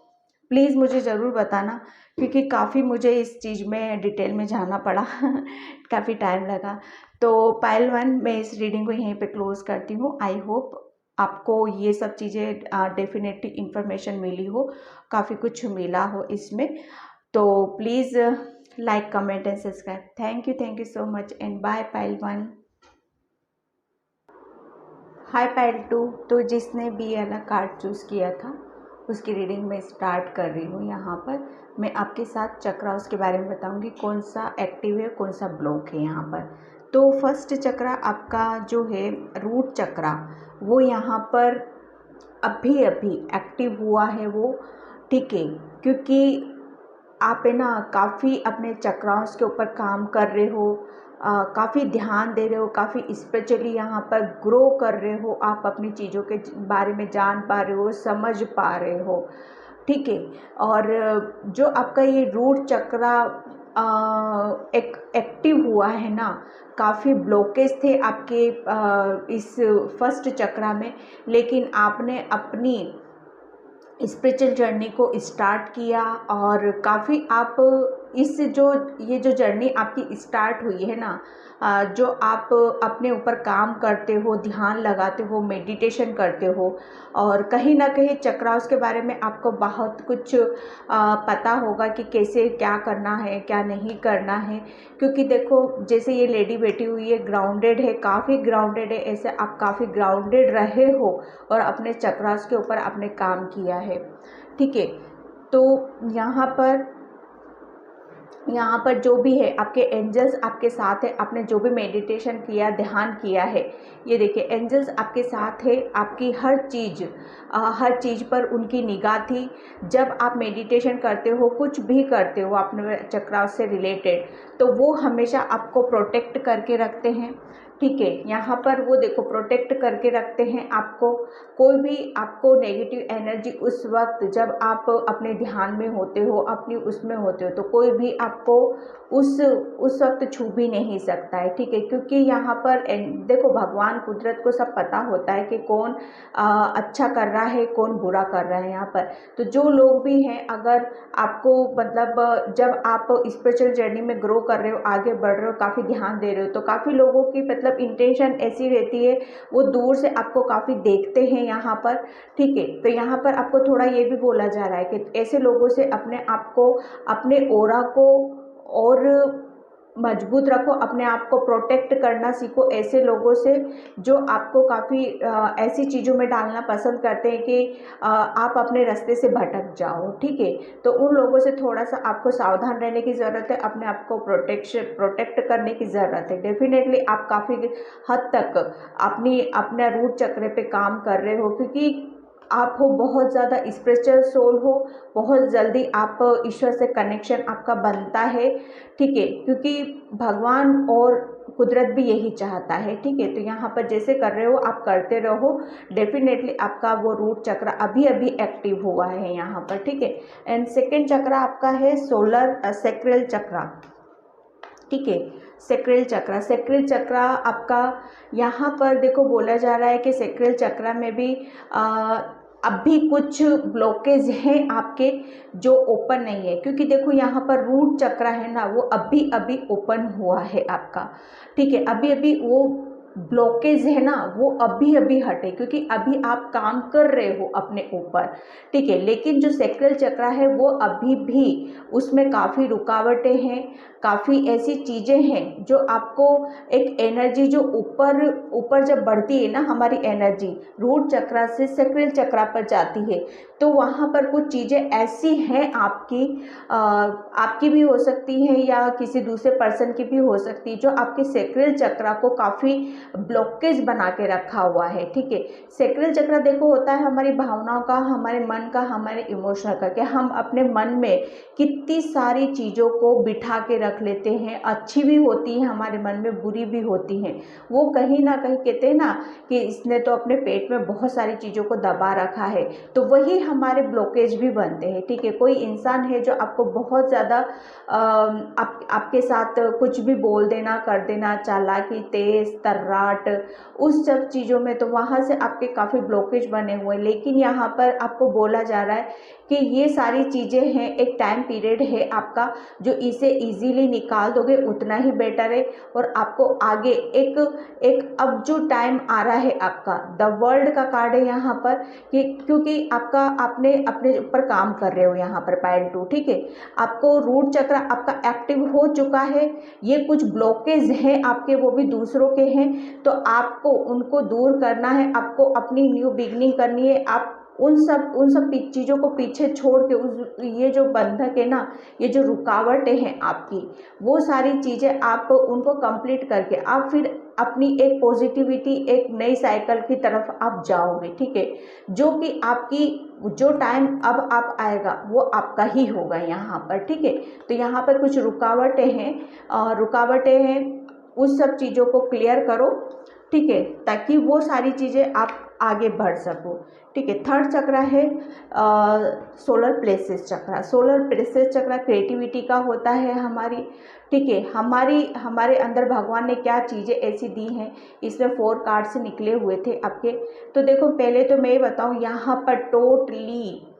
प्लीज़ मुझे ज़रूर बताना, क्योंकि काफ़ी मुझे इस चीज़ में डिटेल में जाना पड़ा काफ़ी टाइम लगा। तो पाइल 1 मैं इस रीडिंग को यहीं पे क्लोज़ करती हूँ। आई होप आपको ये सब चीज़ें डेफिनेटली इन्फॉर्मेशन मिली हो, काफ़ी कुछ मिला हो इसमें। तो please like, comment and subscribe. Thank you so much and bye pile 1। Hi pile 2, तो जिसने भी वाला कार्ड चूज़ किया था उसकी रीडिंग मैं स्टार्ट कर रही हूँ। यहाँ पर मैं आपके साथ चक्रास के बारे में बताऊँगी, कौन सा एक्टिव है, कौन सा ब्लॉक है यहाँ पर। तो फर्स्ट चक्रा आपका जो है रूट चक्रा, वो यहाँ पर अभी अभी एक्टिव हुआ है वो। ठीक है, क्योंकि आप है ना काफ़ी अपने चक्रास के ऊपर काम कर रहे हो, काफ़ी ध्यान दे रहे हो, काफ़ी स्पिरिचुअली यहाँ पर ग्रो कर रहे हो, आप अपनी चीज़ों के बारे में जान पा रहे हो, समझ पा रहे हो। ठीक है, और जो आपका ये रूट चक्रा एक एक्टिव हुआ है ना, काफ़ी ब्लॉकेज थे आपके इस फर्स्ट चक्रा में, लेकिन आपने अपनी स्पिरिचुअल जर्नी को स्टार्ट किया, और काफ़ी आप इस जो ये जो जर्नी आपकी स्टार्ट हुई है ना, जो आप अपने ऊपर काम करते हो, ध्यान लगाते हो, मेडिटेशन करते हो, और कहीं ना कहीं चक्रास के बारे में आपको बहुत कुछ पता होगा कि कैसे क्या करना है, क्या नहीं करना है। क्योंकि देखो जैसे ये लेडी बैठी हुई है, ग्राउंडेड है, काफ़ी ग्राउंडेड है, ऐसे आप काफ़ी ग्राउंडेड रहे हो और अपने चक्रास के ऊपर आपने काम किया है। ठीक है, तो यहाँ पर जो भी है, आपके एंजल्स आपके साथ है, आपने जो भी मेडिटेशन किया, ध्यान किया है, ये देखिए एंजल्स आपके साथ है, आपकी हर चीज़ पर उनकी निगाह थी। जब आप मेडिटेशन करते हो, कुछ भी करते हो अपने चक्रास से रिलेटेड, तो वो हमेशा आपको प्रोटेक्ट करके रखते हैं। ठीक है, यहाँ पर वो देखो प्रोटेक्ट करके रखते हैं आपको। कोई भी आपको नेगेटिव एनर्जी उस वक्त जब आप अपने ध्यान में होते हो, अपनी उसमें होते हो, तो कोई भी आपको उस वक्त छू भी नहीं सकता है। ठीक है, क्योंकि यहाँ पर देखो भगवान कुदरत को सब पता होता है कि कौन अच्छा कर रहा है, कौन बुरा कर रहा है यहाँ पर। तो जो लोग भी हैं, अगर आपको मतलब जब आप स्पिरिचुअल जर्नी में ग्रो कर रहे हो, आगे बढ़ रहे हो, काफ़ी ध्यान दे रहे हो, तो काफ़ी लोगों की मतलब इंटेंशन ऐसी रहती है, वो दूर से आपको काफ़ी देखते हैं यहाँ पर। ठीक है, तो यहाँ पर आपको थोड़ा ये भी बोला जा रहा है कि ऐसे लोगों से अपने आप को, अपने ऑरा को और मजबूत रखो, अपने आप को प्रोटेक्ट करना सीखो ऐसे लोगों से जो आपको काफ़ी ऐसी चीज़ों में डालना पसंद करते हैं कि आप अपने रास्ते से भटक जाओ, ठीक है। तो उन लोगों से थोड़ा सा आपको सावधान रहने की ज़रूरत है, अपने आप को प्रोटेक्ट करने की ज़रूरत है। डेफिनेटली आप काफ़ी हद तक अपने रूट चक्र पे काम कर रहे हो, क्योंकि आप हो बहुत ज़्यादा स्पिरिचुअल सोल हो, बहुत जल्दी आप ईश्वर से कनेक्शन आपका बनता है, ठीक है, क्योंकि भगवान और कुदरत भी यही चाहता है, ठीक है। तो यहाँ पर जैसे कर रहे हो आप करते रहो, डेफिनेटली आपका वो रूट चक्र अभी अभी एक्टिव हुआ है यहाँ पर, ठीक है। एंड सेकेंड चक्र आपका है सोलर सेक्रेल चक्र, ठीक है। सेक्रेल चक्र आपका यहाँ पर देखो बोला जा रहा है कि सेक्रेल चक्र में भी अभी कुछ ब्लॉकेज हैं आपके जो ओपन नहीं है, क्योंकि देखो यहाँ पर रूट चक्र है ना, वो अभी अभी ओपन हुआ है आपका, ठीक है। अभी अभी वो ब्लॉकेज है ना वो अभी अभी हटे, क्योंकि अभी आप काम कर रहे हो अपने ऊपर, ठीक है। लेकिन जो सेक्रेल चक्र है वो अभी भी उसमें काफ़ी रुकावटें हैं, काफ़ी ऐसी चीज़ें हैं जो आपको एक एनर्जी जो ऊपर ऊपर जब बढ़ती है ना हमारी एनर्जी रूट चक्र से सेक्रेल चक्र पर जाती है, तो वहाँ पर कुछ चीज़ें ऐसी हैं आपकी भी हो सकती हैं या किसी दूसरे पर्सन की भी हो सकती है, जो आपके सेक्रेल चक्र को काफ़ी ब्लॉकेज बना के रखा हुआ है, ठीक है। सेक्रेल चक्र देखो होता है हमारी भावनाओं का, हमारे मन का, हमारे इमोशनल का, कि हम अपने मन में कितनी सारी चीज़ों को बिठा के रख लेते हैं, अच्छी भी होती है हमारे मन में, बुरी भी होती हैं। वो कहीं ना कहीं कहते हैं ना कि इसने तो अपने पेट में बहुत सारी चीज़ों को दबा रखा है, तो वही हमारे ब्लॉकेज भी बनते हैं, ठीक है। कोई इंसान है जो आपको बहुत ज़्यादा आपके साथ कुछ भी बोल देना, कर देना, चालाकी, तेज तर्राट, उस सब चीज़ों में, तो वहाँ से आपके काफ़ी ब्लॉकेज बने हुए हैं। लेकिन यहाँ पर आपको बोला जा रहा है कि ये सारी चीज़ें हैं, एक टाइम पीरियड है आपका, जो इसे इजीली निकाल दोगे उतना ही बेटर है। और आपको आगे एक अब जो टाइम आ रहा है आपका, द वर्ल्ड का कार्ड है यहाँ पर, कि क्योंकि आपने अपने ऊपर काम कर रहे हो यहाँ पर पाइल 2, ठीक है। आपको रूट चक्र आपका एक्टिव हो चुका है, ये कुछ ब्लॉकेज हैं आपके, वो भी दूसरों के हैं, तो आपको उनको दूर करना है, आपको अपनी न्यू बिगनिंग करनी है। आप उन सब चीज़ों को पीछे छोड़ के ये जो बंधक है ना, ये जो रुकावटें हैं आपकी, वो सारी चीज़ें आप उनको कंप्लीट करके आप फिर अपनी एक पॉजिटिविटी, एक नई साइकिल की तरफ आप जाओगे, ठीक है। जो कि आपकी जो टाइम अब आप आएगा वो आपका ही होगा यहाँ पर, ठीक है। तो यहाँ पर कुछ रुकावटें हैं, उस सब चीज़ों को क्लियर करो, ठीक है, ताकि वो सारी चीज़ें आप आगे बढ़ सको, ठीक है। थर्ड चक्र है सोलर प्लेसेस चक्र। सोलर प्लेसेस चक्र क्रिएटिविटी का होता है हमारी, ठीक है। हमारे अंदर भगवान ने क्या चीज़ें ऐसी दी हैं, इसमें 4 कार्ड से निकले हुए थे आपके। तो देखो पहले तो मैं ये बताऊँ, यहाँ पर टोटली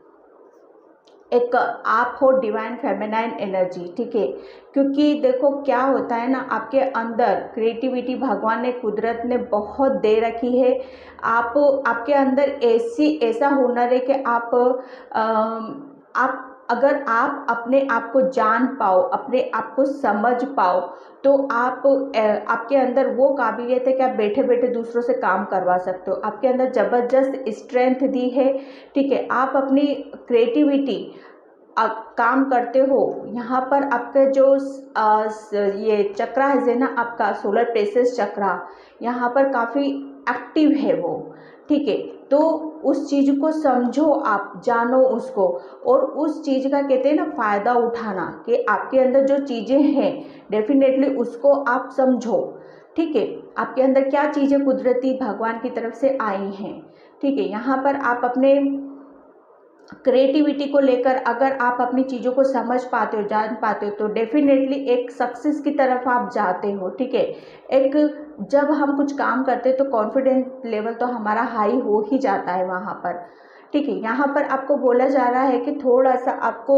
एक आप हो डिवाइन फेमिनाइन एनर्जी, ठीक है। क्योंकि देखो क्या होता है ना, आपके अंदर क्रिएटिविटी भगवान ने, कुदरत ने बहुत दे रखी है। आपके अंदर ऐसा हुनर है कि आप अगर आप अपने आप को जान पाओ, अपने आप को समझ पाओ, तो आपके अंदर वो काबिलियत है कि आप बैठे बैठे दूसरों से काम करवा सकते हो। आपके अंदर ज़बरदस्त स्ट्रेंथ दी है, ठीक है। आप अपनी क्रिएटिविटी काम करते हो। यहाँ पर आपका जो ये चक्र है ना, आपका सोलर प्लेसेस चक्र यहाँ पर काफ़ी एक्टिव है वो, ठीक है। तो उस चीज़ को समझो, आप जानो उसको, और उस चीज़ का कहते हैं ना फ़ायदा उठाना, कि आपके अंदर जो चीज़ें हैं डेफिनेटली उसको आप समझो, ठीक है। आपके अंदर क्या चीज़ें कुदरती भगवान की तरफ से आई हैं, ठीक है। यहाँ पर आप अपने क्रिएटिविटी को लेकर अगर आप अपनी चीज़ों को समझ पाते हो, जान पाते हो, तो डेफिनेटली एक सक्सेस की तरफ आप जाते हो, ठीक है। एक जब हम कुछ काम करते हैं तो कॉन्फिडेंस लेवल तो हमारा हाई हो ही जाता है वहाँ पर, ठीक है। यहाँ पर आपको बोला जा रहा है कि थोड़ा सा आपको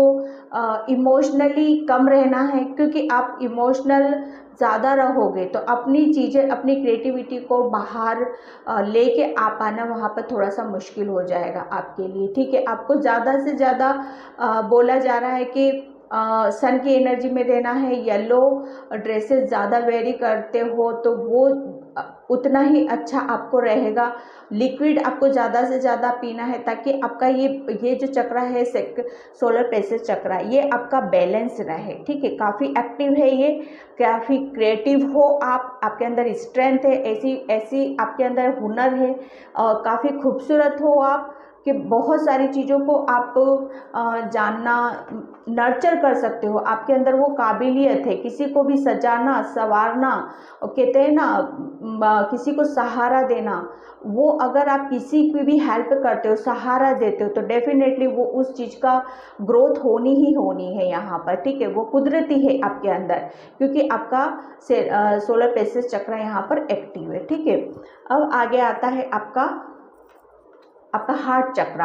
इमोशनली कम रहना है, क्योंकि आप इमोशनल ज़्यादा रहोगे तो अपनी चीज़ें, अपनी क्रिएटिविटी को बाहर लेके आ पाना वहाँ पर थोड़ा सा मुश्किल हो जाएगा आपके लिए, ठीक है। आपको ज़्यादा से ज़्यादा बोला जा रहा है कि सन की एनर्जी में रहना है, येलो ड्रेसेस ज़्यादा वेरी करते हो तो वो उतना ही अच्छा आपको रहेगा। लिक्विड आपको ज़्यादा से ज़्यादा पीना है ताकि आपका ये जो चक्र है सोलर प्लेक्सस चक्र, ये आपका बैलेंस रहे। ठीक है, काफ़ी एक्टिव है ये, काफ़ी क्रिएटिव हो आप, आपके अंदर स्ट्रेंथ है, ऐसी ऐसी आपके अंदर हुनर है, काफ़ी खूबसूरत हो आप कि बहुत सारी चीज़ों को आप जानना, नर्चर कर सकते हो। आपके अंदर वो काबिलियत है किसी को भी सजाना संवारना, और कहते हैं ना किसी को सहारा देना, वो अगर आप किसी की भी हेल्प करते हो, सहारा देते हो, तो डेफिनेटली वो उस चीज़ का ग्रोथ होनी ही होनी है यहाँ पर। ठीक है, वो कुदरती है आपके अंदर, क्योंकि आपका सोलर प्लेक्सस चक्र यहाँ पर एक्टिव है। ठीक है, अब आगे आता है आपका हार्ट चक्र।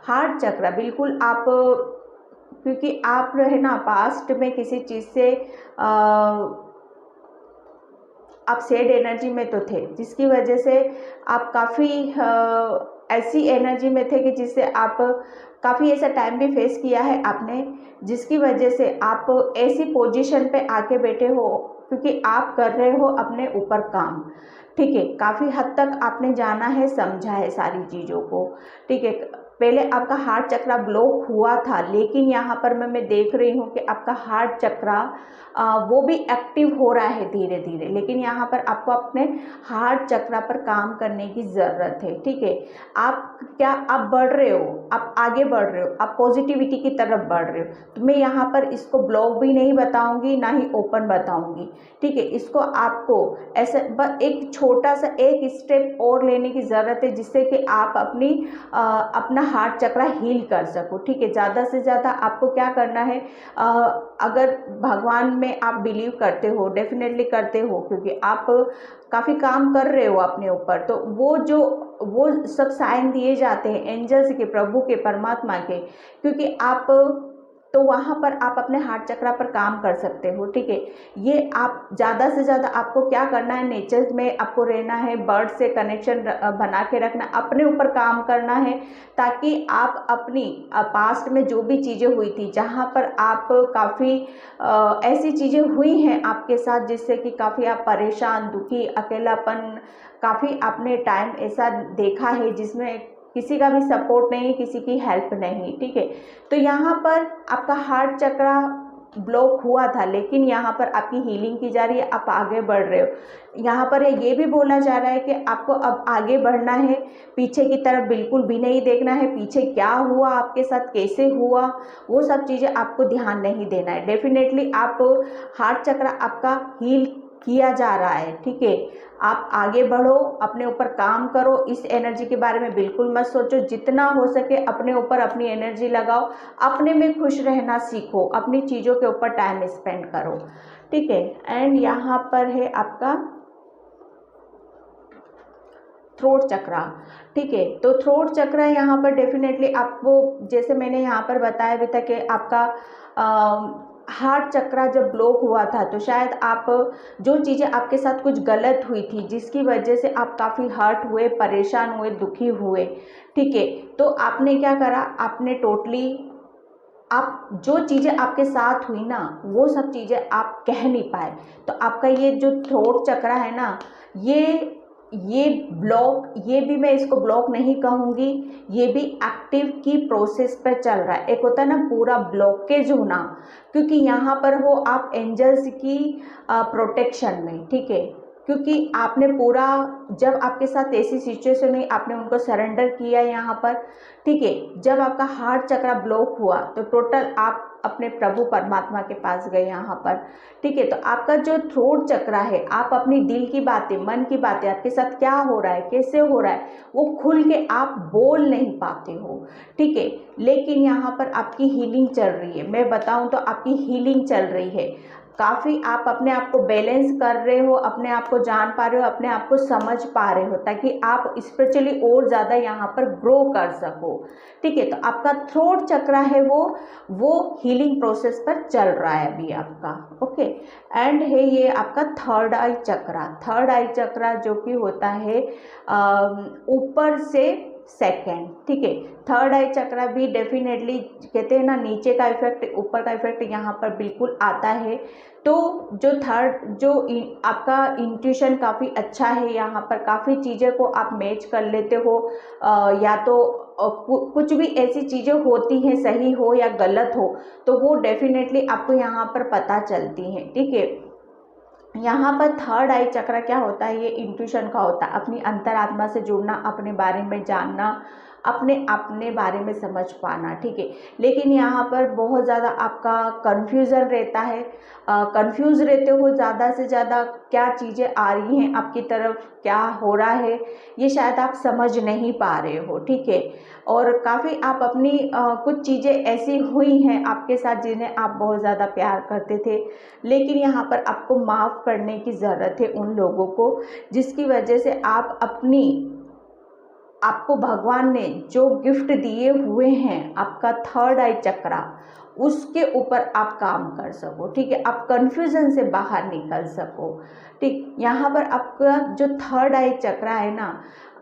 हार्ट चक्र बिल्कुल आप, क्योंकि आप है ना पास्ट में किसी चीज़ से आप सैड एनर्जी में तो थे, जिसकी वजह से आप काफ़ी ऐसी एनर्जी में थे कि जिससे आप काफ़ी ऐसा टाइम भी फेस किया है आपने, जिसकी वजह से आप ऐसी पोजीशन पे आके बैठे हो क्योंकि आप कर रहे हो अपने ऊपर काम। ठीक है, काफ़ी हद तक आपने जाना है, समझा है सारी चीज़ों को। ठीक है, पहले आपका हार्ट चक्र ब्लॉक हुआ था, लेकिन यहाँ पर मैं देख रही हूँ कि आपका हार्ट चक्र वो भी एक्टिव हो रहा है धीरे धीरे, लेकिन यहाँ पर आपको अपने हार्ट चक्र पर काम करने की ज़रूरत है। ठीक है, आप बढ़ रहे हो, आप आगे बढ़ रहे हो, आप पॉजिटिविटी की तरफ बढ़ रहे हो, तो मैं यहाँ पर इसको ब्लॉक भी नहीं बताऊँगी, ना ही ओपन बताऊँगी। ठीक है, इसको आपको ऐसा बस एक छोटा सा एक स्टेप और लेने की ज़रूरत है, जिससे कि आप अपना हार्ट चक्र हील कर सको। ठीक है, ज़्यादा से ज़्यादा आपको क्या करना है, अगर भगवान में आप बिलीव करते हो, डेफिनेटली करते हो, क्योंकि आप काफ़ी काम कर रहे हो अपने ऊपर, तो वो सब साइन दिए जाते हैं एंजल्स के, प्रभु के, परमात्मा के, क्योंकि आप तो वहाँ पर आप अपने हार्ट चक्र पर काम कर सकते हो। ठीक है, ये आप ज़्यादा से ज़्यादा आपको क्या करना है, नेचर में आपको रहना है, बर्ड से कनेक्शन बना के रखना, अपने ऊपर काम करना है, ताकि आप अपनी पास्ट में जो भी चीज़ें हुई थी, जहाँ पर आप काफ़ी ऐसी चीज़ें हुई हैं आपके साथ जिससे कि काफ़ी आप परेशान, दुखी, अकेलापन, काफ़ी आपने टाइम ऐसा देखा है जिसमें किसी का भी सपोर्ट नहीं, किसी की हेल्प नहीं। ठीक है, तो यहाँ पर आपका हार्ट चक्र ब्लॉक हुआ था, लेकिन यहाँ पर आपकी हीलिंग की जा रही है, आप आगे बढ़ रहे हो। यहाँ पर ये भी बोला जा रहा है कि आपको अब आगे बढ़ना है, पीछे की तरफ बिल्कुल भी नहीं देखना है, पीछे क्या हुआ आपके साथ, कैसे हुआ, वो सब चीज़ें आपको ध्यान नहीं देना है। डेफिनेटली आप हार्ट चक्र आपका हील किया जा रहा है। ठीक है, आप आगे बढ़ो, अपने ऊपर काम करो, इस एनर्जी के बारे में बिल्कुल मत सोचो, जितना हो सके अपने ऊपर अपनी एनर्जी लगाओ, अपने में खुश रहना सीखो, अपनी चीज़ों के ऊपर टाइम स्पेंड करो। ठीक है, एंड यहाँ पर है आपका थ्रोट चक्र। ठीक है, तो थ्रोट चक्र यहाँ पर डेफिनेटली आपको, जैसे मैंने यहाँ पर बताया भी था कि आपका हार्ट चक्र जब ब्लॉक हुआ था, तो शायद आप जो चीज़ें आपके साथ कुछ गलत हुई थी, जिसकी वजह से आप काफ़ी हर्ट हुए, परेशान हुए, दुखी हुए। ठीक है, तो आपने क्या करा, आपने टोटली आप जो चीज़ें आपके साथ हुई ना, वो सब चीज़ें आप कह नहीं पाए, तो आपका ये जो थ्रोट चक्र है ना, ये ब्लॉक, ये भी मैं इसको ब्लॉक नहीं कहूँगी, ये भी एक्टिव की प्रोसेस पर चल रहा है। एक होता है ना पूरा ब्लॉकेज होना, क्योंकि यहाँ पर हो आप एंजल्स की प्रोटेक्शन में। ठीक है, क्योंकि आपने पूरा, जब आपके साथ ऐसी सिचुएशन हुई, आपने उनको सरेंडर किया यहाँ पर। ठीक है, जब आपका हार्ट चक्र ब्लॉक हुआ तो टोटल आप अपने प्रभु परमात्मा के पास गए यहाँ पर। ठीक है, तो आपका जो थ्रोट चक्र है, आप अपनी दिल की बातें, मन की बातें, आपके साथ क्या हो रहा है, कैसे हो रहा है, वो खुल के आप बोल नहीं पाते हो। ठीक है, लेकिन यहाँ पर आपकी हीलिंग चल रही है, मैं बताऊँ तो आपकी हीलिंग चल रही है, काफ़ी आप अपने आप को बैलेंस कर रहे हो, अपने आप को जान पा रहे हो, अपने आप को समझ पा रहे हो, ताकि आप स्पिरिचुअली और ज़्यादा यहाँ पर ग्रो कर सको। ठीक है, तो आपका थ्रोट चक्र है वो हीलिंग प्रोसेस पर चल रहा है अभी आपका। ओके, एंड है ये आपका थर्ड आई चक्र। थर्ड आई चक्र जो कि होता है ऊपर से सेकंड, ठीक है। थर्ड आई चक्रा भी डेफिनेटली कहते हैं ना, नीचे का इफेक्ट ऊपर का इफेक्ट यहाँ पर बिल्कुल आता है। तो जो थर्ड जो आपका इंट्यूशन काफ़ी अच्छा है, यहाँ पर काफ़ी चीज़ें को आप मैच कर लेते हो। या तो कुछ भी ऐसी चीज़ें होती हैं, सही हो या गलत हो, तो वो डेफिनेटली आपको यहाँ पर पता चलती हैं, ठीक है। यहाँ पर थर्ड आई चक्र क्या होता है, ये इंट्यूशन का होता है, अपनी अंतरात्मा से जुड़ना, अपने बारे में जानना, अपने बारे में समझ पाना, ठीक है। लेकिन यहाँ पर बहुत ज़्यादा आपका कन्फ्यूज़न रहता है, कंफ्यूज रहते हो ज़्यादा से ज़्यादा, क्या चीज़ें आ रही हैं आपकी तरफ, क्या हो रहा है, ये शायद आप समझ नहीं पा रहे हो, ठीक है। और काफ़ी आप अपनी कुछ चीज़ें ऐसी हुई हैं आपके साथ जिन्हें आप बहुत ज़्यादा प्यार करते थे, लेकिन यहाँ पर आपको माफ़ करने की ज़रूरत है उन लोगों को, जिसकी वजह से आपको भगवान ने जो गिफ्ट दिए हुए हैं, आपका थर्ड आई चक्रा, उसके ऊपर आप काम कर सको, ठीक है। आप कन्फ्यूज़न से बाहर निकल सको, ठीक। यहाँ पर आपका जो थर्ड आई चक्रा है ना,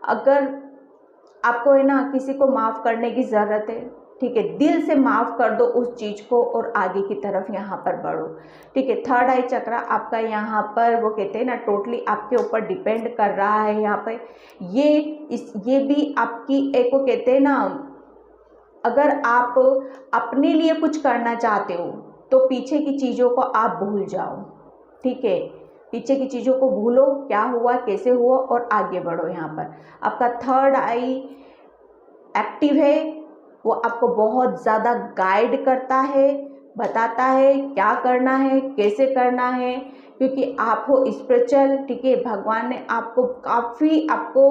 अगर आपको है ना किसी को माफ़ करने की ज़रूरत है, ठीक है, दिल से माफ़ कर दो उस चीज़ को और आगे की तरफ यहाँ पर बढ़ो, ठीक है। थर्ड आई चक्रा आपका यहाँ पर वो कहते हैं ना, टोटली आपके ऊपर डिपेंड कर रहा है यहाँ पर। ये भी आपकी एक वो कहते हैं ना, अगर आप अपने लिए कुछ करना चाहते हो तो पीछे की चीज़ों को आप भूल जाओ, ठीक है। पीछे की चीज़ों को भूलो, क्या हुआ कैसे हुआ, और आगे बढ़ो। यहाँ पर आपका थर्ड आई एक्टिव है, वो आपको बहुत ज़्यादा गाइड करता है, बताता है क्या करना है, कैसे करना है, क्योंकि आप हो स्पिरिचुअल, ठीक है। भगवान ने आपको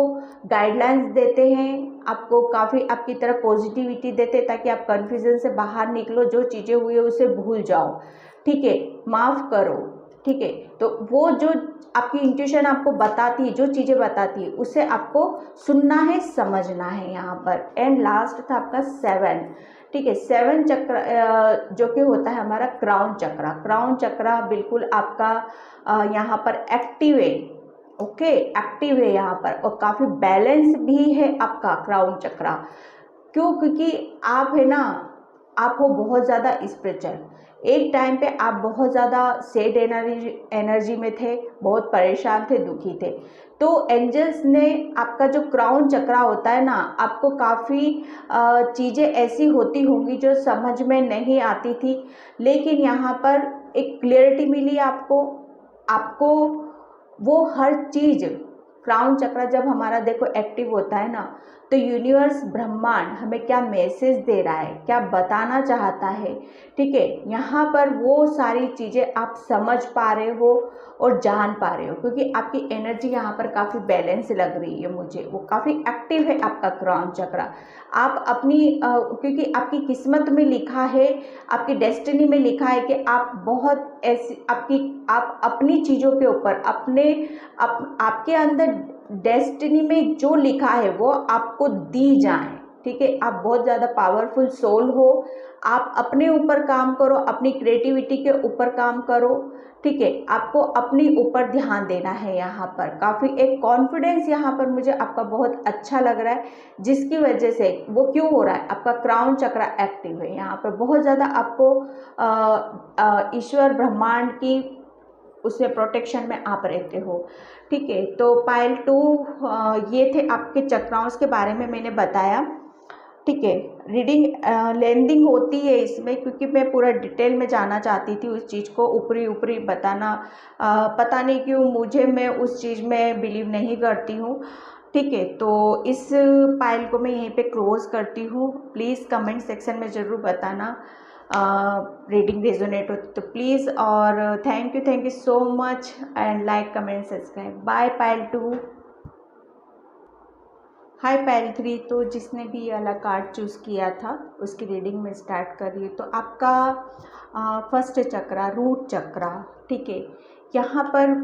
गाइडलाइंस देते हैं, आपको काफ़ी आपकी तरफ पॉजिटिविटी देते हैं, ताकि आप कन्फ्यूज़न से बाहर निकलो, जो चीज़ें हुई है उसे भूल जाओ, ठीक है, माफ़ करो, ठीक है। तो वो जो आपकी इंट्यूशन आपको बताती है, जो चीज़ें बताती है, उसे आपको सुनना है, समझना है यहाँ पर। एंड लास्ट था आपका 7, ठीक है। 7 चक्र जो कि होता है हमारा क्राउन चक्रा। क्राउन चक्रा बिल्कुल आपका यहाँ पर एक्टिव है, ओके, एक्टिव है यहाँ पर, और काफ़ी बैलेंस भी है आपका क्राउन चक्रा। क्यों? क्योंकि आप है ना, आप हो बहुत ज़्यादा स्पिरिचुअल। एक टाइम पे आप बहुत ज़्यादा सैड एनर्जी में थे, बहुत परेशान थे, दुखी थे। तो एंजल्स ने आपका जो क्राउन चक्रा होता है ना, आपको काफ़ी चीज़ें ऐसी होती होंगी जो समझ में नहीं आती थी, लेकिन यहाँ पर एक क्लियरिटी मिली आपको वो हर चीज़। क्राउन चक्रा जब हमारा देखो एक्टिव होता है ना, तो यूनिवर्स ब्रह्मांड हमें क्या मैसेज दे रहा है, क्या बताना चाहता है, ठीक है। यहाँ पर वो सारी चीज़ें आप समझ पा रहे हो और जान पा रहे हो, क्योंकि आपकी एनर्जी यहाँ पर काफ़ी बैलेंस लग रही है मुझे, वो काफ़ी एक्टिव है आपका क्राउन चक्रा। आप अपनी क्योंकि आपकी किस्मत में लिखा है, आपकी डेस्टिनी में लिखा है कि आप बहुत ऐसी आप अपनी चीज़ों के ऊपर आपके अंदर डेस्टिनी में जो लिखा है वो आपको दी जाए, ठीक है। आप बहुत ज़्यादा पावरफुल सोल हो, आप अपने ऊपर काम करो, अपनी क्रिएटिविटी के ऊपर काम करो, ठीक है। आपको अपने ऊपर ध्यान देना है। यहाँ पर काफ़ी एक कॉन्फिडेंस यहाँ पर मुझे आपका बहुत अच्छा लग रहा है, जिसकी वजह से वो क्यों हो रहा है, आपका क्राउन चक्रा एक्टिव है। यहाँ पर बहुत ज़्यादा आपको ईश्वर ब्रह्मांड की उससे प्रोटेक्शन में आप रहते हो, ठीक है। तो पाइल 2 ये थे आपके चक्राओं के बारे में मैंने बताया, ठीक है। रीडिंग लेंदिंग होती है इसमें, क्योंकि मैं पूरा डिटेल में जाना चाहती थी उस चीज़ को, ऊपरी ऊपरी बताना पता नहीं क्यों मैं उस चीज़ में बिलीव नहीं करती हूँ, ठीक है। तो इस पाइल को मैं यहीं पे क्लोज करती हूँ। प्लीज़ कमेंट सेक्शन में ज़रूर बताना रीडिंग रेजोनेट हो तो प्लीज़, और thank you so much, and like comment subscribe. Bye pile 2। Hi pile 3। तो जिसने भी ये वाला कार्ड चूज़ किया था उसकी रीडिंग में स्टार्ट कर रही है। तो आपका फर्स्ट चक्रा, रूट चक्रा, ठीक है। यहाँ पर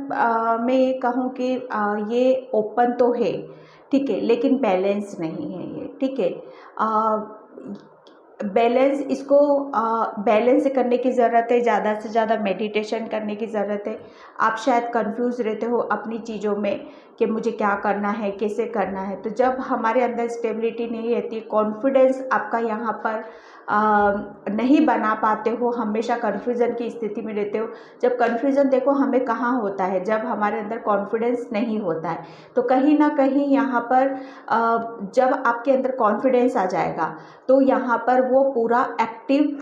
मैं ये कहूँ कि ये ओपन तो है, ठीक है, लेकिन बैलेंस नहीं है ये, ठीक है। बैलेंस इसको बैलेंस करने की ज़रूरत है, ज़्यादा से ज़्यादा मेडिटेशन करने की ज़रूरत है। आप शायद कंफ्यूज रहते हो अपनी चीज़ों में कि मुझे क्या करना है, कैसे करना है। तो जब हमारे अंदर स्टेबिलिटी नहीं रहती, कॉन्फिडेंस आपका यहाँ पर नहीं बना पाते हो, हमेशा कन्फ्यूज़न की स्थिति में रहते हो। जब कन्फ्यूज़न देखो हमें कहाँ होता है, जब हमारे अंदर कॉन्फिडेंस नहीं होता है। तो कहीं ना कहीं यहाँ पर जब आपके अंदर कॉन्फिडेंस आ जाएगा तो यहाँ पर वो पूरा एक्टिव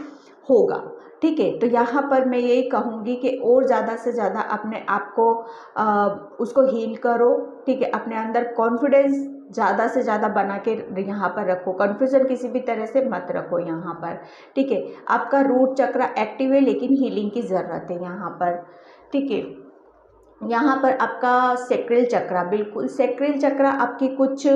होगा। ठीक है, तो यहाँ पर मैं यही कहूँगी कि और ज़्यादा से ज़्यादा अपने आप को उसको हील करो। ठीक है, अपने अंदर कॉन्फिडेंस ज़्यादा से ज़्यादा बना के यहाँ पर रखो, कन्फ्यूज़न किसी भी तरह से मत रखो यहाँ पर। ठीक है, आपका रूट चक्र एक्टिव है लेकिन हीलिंग की ज़रूरत है यहाँ पर। ठीक है, यहाँ पर आपका सेक्रेल चक्र, बिल्कुल सेक्रेल चक्र आपकी कुछ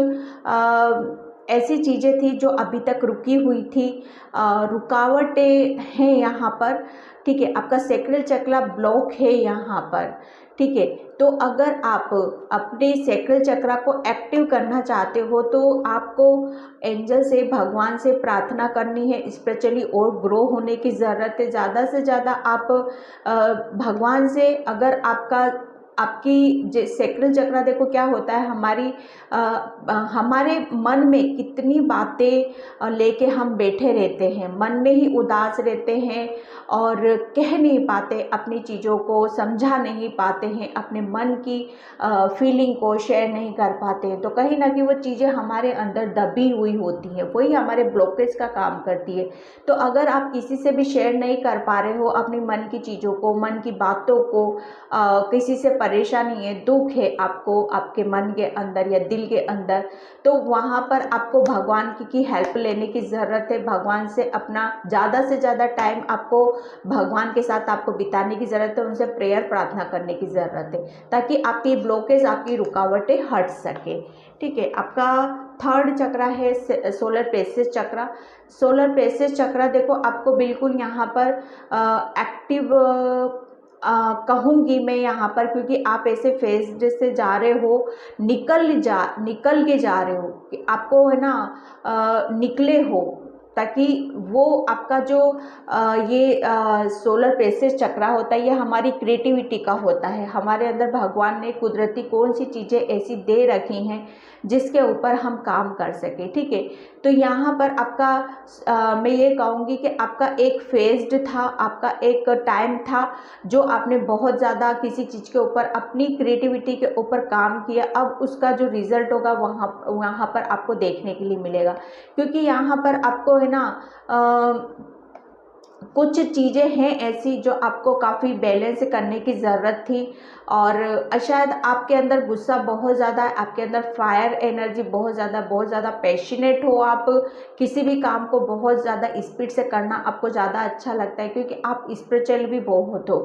ऐसी चीज़ें थी जो अभी तक रुकी हुई थी, रुकावटें हैं यहाँ पर। ठीक है, आपका सेक्रेल चक्र ब्लॉक है यहाँ पर। ठीक है, तो अगर आप अपने सेक्रेल चक्र को एक्टिव करना चाहते हो तो आपको एंजल से, भगवान से प्रार्थना करनी है, स्पिरिचुअली और ग्रो होने की ज़रूरत है। ज़्यादा से ज़्यादा आप भगवान से, अगर आपकी सेक्रेल चक्र देखो क्या होता है, हमारे मन में कितनी बातें लेके हम बैठे रहते हैं, मन में ही उदास रहते हैं और कह नहीं पाते अपनी चीज़ों को, समझा नहीं पाते हैं, अपने मन की फीलिंग को शेयर नहीं कर पाते हैं। तो कहीं ना कहीं वो चीज़ें हमारे अंदर दबी हुई होती हैं, वही हमारे ब्लॉकेज का काम करती है। तो अगर आप किसी से भी शेयर नहीं कर पा रहे हो अपनी मन की चीज़ों को, मन की बातों को, किसी से परेशानी है, दुख है आपको आपके मन के अंदर या दिल के अंदर, तो वहाँ पर आपको भगवान की हेल्प लेने की ज़रूरत है। भगवान से अपना ज़्यादा से ज़्यादा टाइम आपको भगवान के साथ आपको बिताने की ज़रूरत है, उनसे प्रेयर प्रार्थना करने की ज़रूरत है, ताकि आपकी ब्लॉकेज, आपकी रुकावटें हट सके। ठीक है, आपका थर्ड चक्र है सोलर प्लेक्सस चक्र। सोलर प्लेक्सस चक्र देखो आपको बिल्कुल यहाँ पर एक्टिव कहूँगी मैं यहाँ पर, क्योंकि आप ऐसे फेज से जा रहे हो, निकल के जा रहे हो कि आपको है ना निकले हो, ताकि वो आपका जो ये सोलर प्लेक्सस चक्र होता है, ये हमारी क्रिएटिविटी का होता है। हमारे अंदर भगवान ने कुदरती कौन सी चीज़ें ऐसी दे रखी हैं जिसके ऊपर हम काम कर सके। ठीक है, तो यहाँ पर आपका मैं ये कहूँगी कि आपका एक फेज्ड था, आपका एक टाइम था जो आपने बहुत ज़्यादा किसी चीज़ के ऊपर, अपनी क्रिएटिविटी के ऊपर काम किया। अब उसका जो रिज़ल्ट होगा वहाँ पर आपको देखने के लिए मिलेगा, क्योंकि यहाँ पर आपको है ना कुछ चीज़ें हैं ऐसी जो आपको काफ़ी बैलेंस करने की ज़रूरत थी, और शायद आपके अंदर गुस्सा बहुत ज़्यादा है, आपके अंदर फायर एनर्जी बहुत ज़्यादा पैशनेट हो, आप किसी भी काम को बहुत ज़्यादा स्पीड से करना आपको ज़्यादा अच्छा लगता है, क्योंकि आप स्पिरिचुअल भी बहुत हो।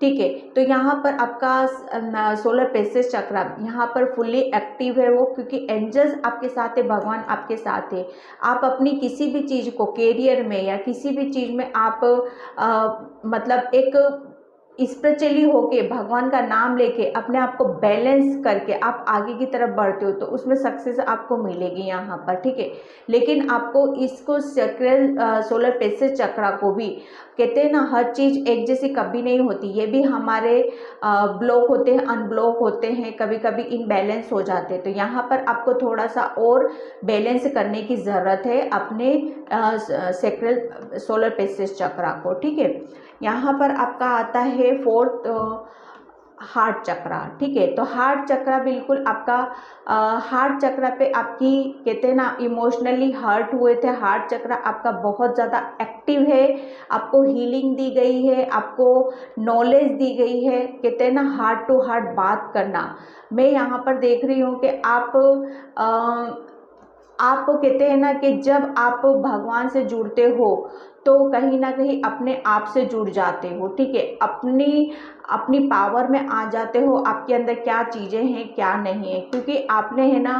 ठीक है, तो यहाँ पर आपका सोलर प्लेक्सस चक्र यहाँ पर फुल्ली एक्टिव है वो, क्योंकि एंजल्स आपके साथ है, भगवान आपके साथ है। आप अपनी किसी भी चीज़ को, कैरियर में या किसी भी चीज़ में आप मतलब एक स्पिरिचुअली होके, भगवान का नाम लेके, अपने आप को बैलेंस करके आप आगे की तरफ बढ़ते हो, तो उसमें सक्सेस आपको मिलेगी यहाँ पर। ठीक है, लेकिन आपको इसको सोलर प्लेक्सस चक्र को भी, कहते हैं ना हर चीज़ एक जैसी कभी नहीं होती, ये भी हमारे ब्लॉक होते हैं, अनब्लॉक होते हैं, कभी कभी इनबैलेंस हो जाते हैं। तो यहाँ पर आपको थोड़ा सा और बैलेंस करने की ज़रूरत है अपने सेक्रेल सोलर प्लेक्सस चक्र को। ठीक है, यहाँ पर आपका आता है फोर्थ हार्ट चक्र। ठीक है, तो हार्ट चक्र बिल्कुल आपका हार्ट चक्र पे आपकी, कहते हैं ना इमोशनली हर्ट हुए थे, हार्ट चक्र आपका बहुत ज़्यादा एक्टिव है, आपको हीलिंग दी गई है, आपको नॉलेज दी गई है, कहते हैं ना हार्ट टू हार्ट बात करना। मैं यहाँ पर देख रही हूँ कि आप कहते हैं ना कि जब आप भगवान से जुड़ते हो तो कहीं ना कहीं अपने आप से जुड़ जाते हो। ठीक है, अपनी पावर में आ जाते हो, आपके अंदर क्या चीज़ें हैं क्या नहीं है, क्योंकि आपने है ना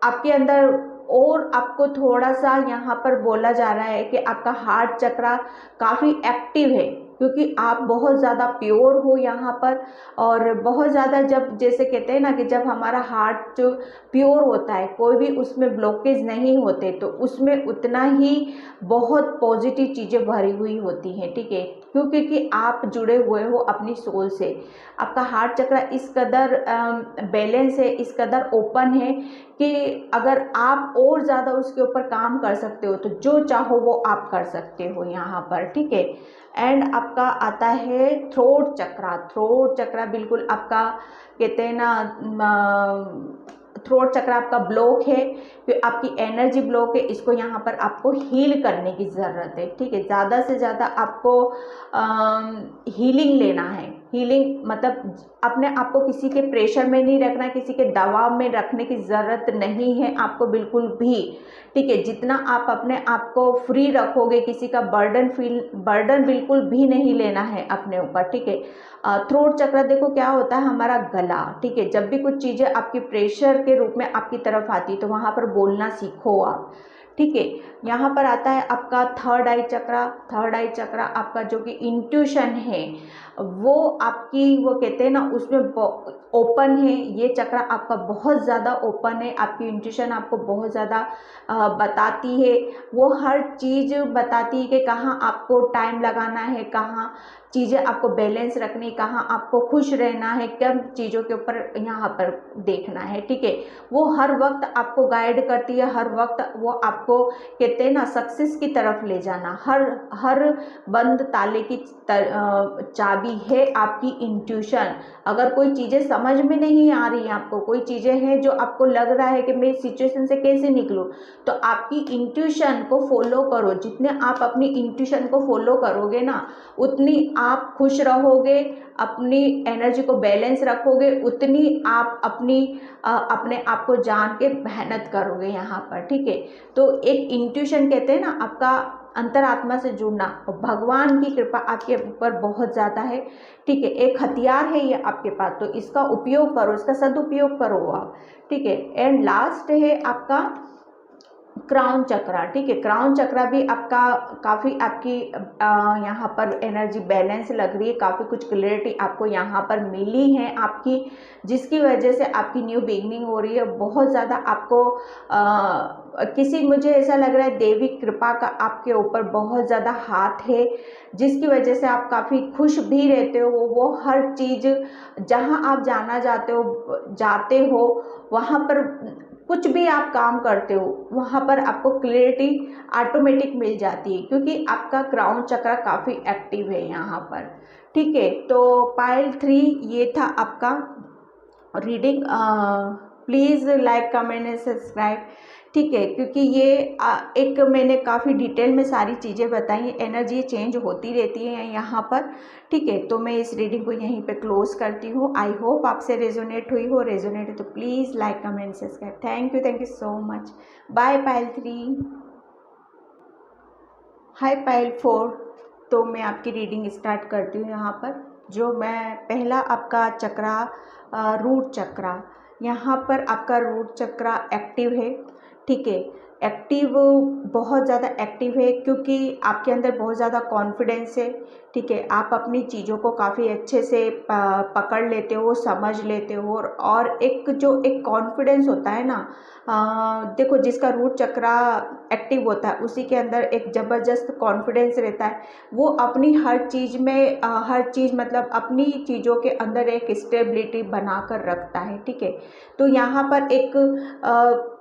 आपके अंदर, और आपको थोड़ा सा यहाँ पर बोला जा रहा है कि आपका हार्ट चक्र काफ़ी एक्टिव है। क्योंकि आप बहुत ज़्यादा प्योर हो यहाँ पर। और बहुत ज़्यादा, जब जैसे कहते हैं ना कि जब हमारा हार्ट जो प्योर होता है, कोई भी उसमें ब्लॉकेज नहीं होते, तो उसमें उतना ही बहुत पॉजिटिव चीज़ें भरी हुई होती हैं, ठीक है। क्यों? क्योंकि आप जुड़े हुए हो अपनी सोल से। आपका हार्ट चक्र इस कदर बैलेंस है, इस कदर ओपन है कि अगर आप और ज़्यादा उसके ऊपर काम कर सकते हो, तो जो चाहो वो आप कर सकते हो यहाँ पर, ठीक है। एंड आपका आता है थ्रोट चक्रा। थ्रोट चक्रा बिल्कुल आपका कहते हैं ना, थ्रोट चक्र आपका ब्लॉक है, फिर आपकी एनर्जी ब्लॉक है, इसको यहाँ पर आपको हील करने की ज़रूरत है, ठीक है। ज़्यादा से ज़्यादा आपको हीलिंग लेना है। हीलिंग मतलब अपने आप को किसी के प्रेशर में नहीं रखना, किसी के दबाव में रखने की ज़रूरत नहीं है आपको बिल्कुल भी, ठीक है। जितना आप अपने आप को फ्री रखोगे, किसी का बर्डन बिल्कुल भी नहीं लेना है अपने ऊपर, ठीक है। थ्रोट चक्र देखो क्या होता है, हमारा गला, ठीक है। जब भी कुछ चीज़ें आपकी प्रेशर के रूप में आपकी तरफ आती है, तो वहाँ पर बोलना सीखो आप, ठीक है। यहाँ पर आता है आपका थर्ड आई चक्र। थर्ड आई चक्र आपका जो कि इंट्यूशन है, वो आपकी, वो कहते हैं ना, उसमें ओपन है। ये चक्र आपका बहुत ज़्यादा ओपन है, आपकी इंट्यूशन आपको बहुत ज़्यादा बताती है। वो हर चीज़ बताती है कि कहाँ आपको टाइम लगाना है, कहाँ चीज़ें आपको बैलेंस रखनी, कहाँ आपको खुश रहना है, किन चीज़ों के ऊपर यहाँ पर देखना है, ठीक है। वो हर वक्त आपको गाइड करती है, हर वक्त वो आपको कहते हैं ना सक्सेस की तरफ ले जाना। हर बंद ताले की चाबी है आपकी इंट्यूशन। अगर कोई चीज़ें समझ में नहीं आ रही हैं आपको, कोई चीज़ें हैं जो आपको लग रहा है कि मैं इस सिचुएशन से कैसे निकलूं, तो आपकी इंट्यूशन को फॉलो करो। जितने आप अपनी इंट्यूशन को फॉलो करोगे ना, उतनी आप खुश रहोगे, अपनी एनर्जी को बैलेंस रखोगे, उतनी आप अपने आप को जान के मेहनत करोगे यहाँ पर, ठीक है। तो एक इंट्यूशन कहते हैं ना, आपका अंतरात्मा से जुड़ना, और भगवान की कृपा आपके ऊपर बहुत ज़्यादा है, ठीक है। एक हथियार है ये आपके पास, तो इसका उपयोग करो, इसका सदुपयोग करो आप, ठीक है। एंड लास्ट है आपका क्राउन चक्रा, ठीक है। क्राउन चक्रा भी आपका काफ़ी आपकी यहाँ पर एनर्जी बैलेंस लग रही है, काफ़ी कुछ क्लियरिटी आपको यहाँ पर मिली है आपकी, जिसकी वजह से आपकी न्यू बिगनिंग हो रही है। बहुत ज़्यादा आपको मुझे ऐसा लग रहा है देवी कृपा का आपके ऊपर बहुत ज़्यादा हाथ है, जिसकी वजह से आप काफ़ी खुश भी रहते हो। वो हर चीज़ जहाँ आप जाते हो वहाँ पर कुछ भी आप काम करते हो, वहाँ पर आपको क्लैरिटी ऑटोमेटिक मिल जाती है, क्योंकि आपका क्राउन चक्र काफ़ी एक्टिव है यहाँ पर, ठीक है। तो पाइल 3 ये था आपका reading. Please like comment and subscribe, ठीक है। क्योंकि ये एक मैंने काफ़ी डिटेल में सारी चीज़ें बताई, एनर्जी चेंज होती रहती है यहाँ पर, ठीक है। तो मैं इस रीडिंग को यहीं पे क्लोज करती हूँ। आई होप आपसे रेजोनेट हुई हो। रेजोनेट है तो please like comment subscribe. Thank you so much. Bye pile 3। Hi pile 4। तो मैं आपकी रीडिंग स्टार्ट करती हूँ यहाँ पर। जो मैं पहला आपका चक्रा रूट चक्रा, यहाँ पर आपका रूट चक्रा एक्टिव है, ठीक है। एक्टिव, बहुत ज़्यादा एक्टिव है, क्योंकि आपके अंदर बहुत ज़्यादा कॉन्फिडेंस है, ठीक है। आप अपनी चीज़ों को काफ़ी अच्छे से पकड़ लेते हो, समझ लेते हो, और एक कॉन्फिडेंस होता है ना, देखो जिसका रूट चक्रा एक्टिव होता है उसी के अंदर एक ज़बरदस्त कॉन्फिडेंस रहता है। वो अपनी हर चीज़ में हर चीज़ मतलब अपनी चीज़ों के अंदर एक स्टेबिलिटी बना कर रखता है, ठीक है। तो यहाँ पर एक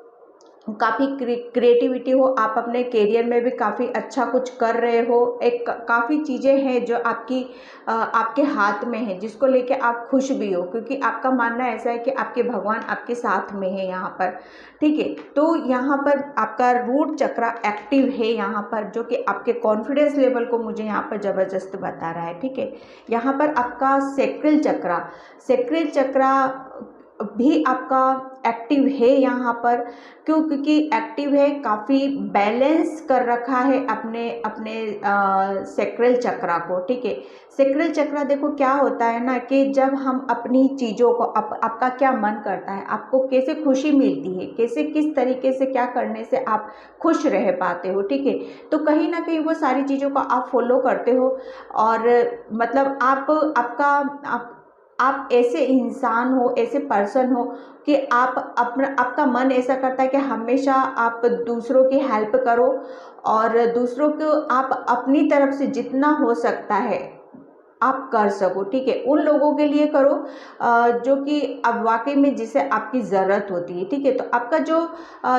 काफ़ी क्रिएटिविटी हो, आप अपने करियर में भी काफ़ी अच्छा कुछ कर रहे हो। एक काफ़ी चीज़ें हैं जो आपके हाथ में है, जिसको लेके आप खुश भी हो, क्योंकि आपका मानना ऐसा है कि आपके भगवान आपके साथ में है यहाँ पर, ठीक है। तो यहाँ पर आपका रूट चक्रा एक्टिव है यहाँ पर, जो कि आपके कॉन्फिडेंस लेवल को मुझे यहाँ पर ज़बरदस्त बता रहा है, ठीक है। यहाँ पर आपका सेक्रल चक्रा भी आपका एक्टिव है यहाँ पर। क्यों? क्योंकि एक्टिव है, काफ़ी बैलेंस कर रखा है अपने अपने सेक्रल चक्रा को, ठीक है। सेक्रल चक्रा देखो क्या होता है ना कि जब हम अपनी चीज़ों को आपका क्या मन करता है, आपको कैसे खुशी मिलती है, कैसे किस तरीके से क्या करने से आप खुश रह पाते हो, ठीक है। तो कहीं ना कहीं वो सारी चीज़ों को आप फॉलो करते हो और मतलब आप ऐसे इंसान हो, ऐसे पर्सन हो कि आप अपना आपका मन ऐसा करता है कि हमेशा आप दूसरों की हेल्प करो और दूसरों को आप अपनी तरफ से जितना हो सकता है आप कर सको, ठीक है। उन लोगों के लिए करो जो कि अब वाकई में जिसे आपकी ज़रूरत होती है, ठीक है। तो आपका जो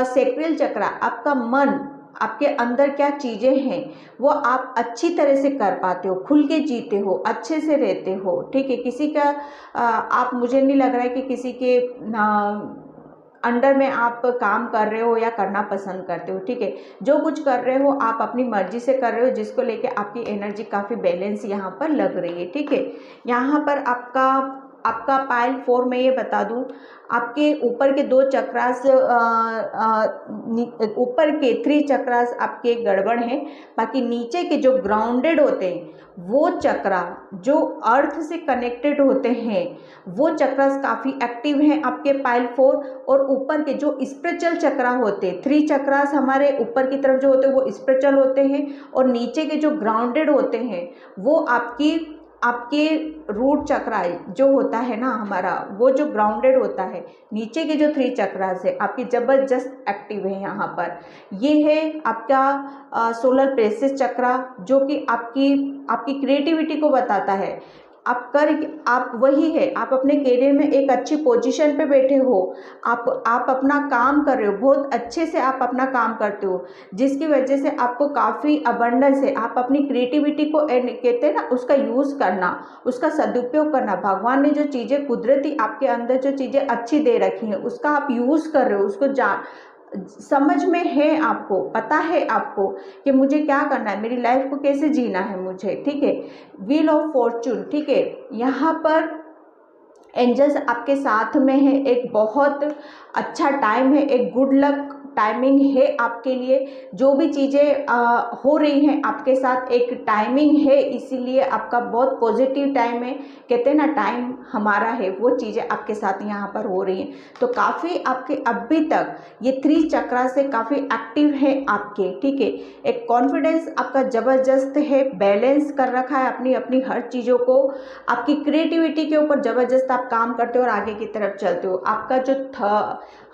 सेक्रेल चक्रा, आपका मन, आपके अंदर क्या चीज़ें हैं वो आप अच्छी तरह से कर पाते हो, खुल के जीते हो, अच्छे से रहते हो, ठीक है। किसी का आप, मुझे नहीं लग रहा है कि किसी के अंडर में आप काम कर रहे हो या करना पसंद करते हो, ठीक है। जो कुछ कर रहे हो आप अपनी मर्जी से कर रहे हो, जिसको लेके आपकी एनर्जी काफ़ी बैलेंस यहाँ पर लग रही है, ठीक है। यहाँ पर आपका आपका पाइल 4 में ये बता दूं, आपके ऊपर के 2 चक्रास, ऊपर के 3 चक्रास आपके गड़बड़ हैं, बाकी नीचे के जो ग्राउंडेड होते हैं वो चक्रा जो अर्थ से कनेक्टेड होते हैं वो चक्रास काफ़ी एक्टिव हैं आपके पाइल 4। और ऊपर के जो स्पिरिचुअल चक्रा होते हैं, 3 चक्रास हमारे ऊपर की तरफ जो होते हैं वो स्पिरिचुअल होते हैं और नीचे के जो ग्राउंडेड होते हैं वो आपके रूट चक्रा जो होता है ना हमारा, वो जो ग्राउंडेड होता है। नीचे के जो 3 चक्रास है आपकी ज़बरदस्त एक्टिव है यहाँ पर। ये है आपका सोलर प्लेक्सस चक्रा जो कि आपकी क्रिएटिविटी को बताता है। आप वही है, आप अपने करियर में एक अच्छी पोजीशन पे बैठे हो, आप अपना काम कर रहे हो, बहुत अच्छे से आप अपना काम करते हो, जिसकी वजह से आपको काफ़ी अबंडेंस है। आप अपनी क्रिएटिविटी को कहते हैं ना, उसका यूज़ करना, उसका सदुपयोग करना। भगवान ने जो चीज़ें कुदरती आपके अंदर जो चीज़ें अच्छी दे रखी हैं उसका आप यूज़ कर रहे हो, उसको समझ में है, आपको पता है आपको कि मुझे क्या करना है, मेरी लाइफ को कैसे जीना है मुझे, ठीक है। व्हील ऑफ फॉर्चून, ठीक है। यहाँ पर एंजल्स आपके साथ में है, एक बहुत अच्छा टाइम है, एक गुड लक टाइमिंग है आपके लिए। जो भी चीज़ें हो रही हैं आपके साथ एक टाइमिंग है, इसीलिए आपका बहुत पॉजिटिव टाइम है। कहते हैं ना टाइम हमारा है, वो चीज़ें आपके साथ यहाँ पर हो रही हैं। तो काफ़ी आपके अभी तक ये 3 चक्रा से काफ़ी एक्टिव है आपके, ठीक है। एक कॉन्फिडेंस आपका ज़बरदस्त है, बैलेंस कर रखा है अपनी अपनी हर चीज़ों को। आपकी क्रिएटिविटी के ऊपर ज़बरदस्त आप काम करते हो और आगे की तरफ चलते हो। आपका जो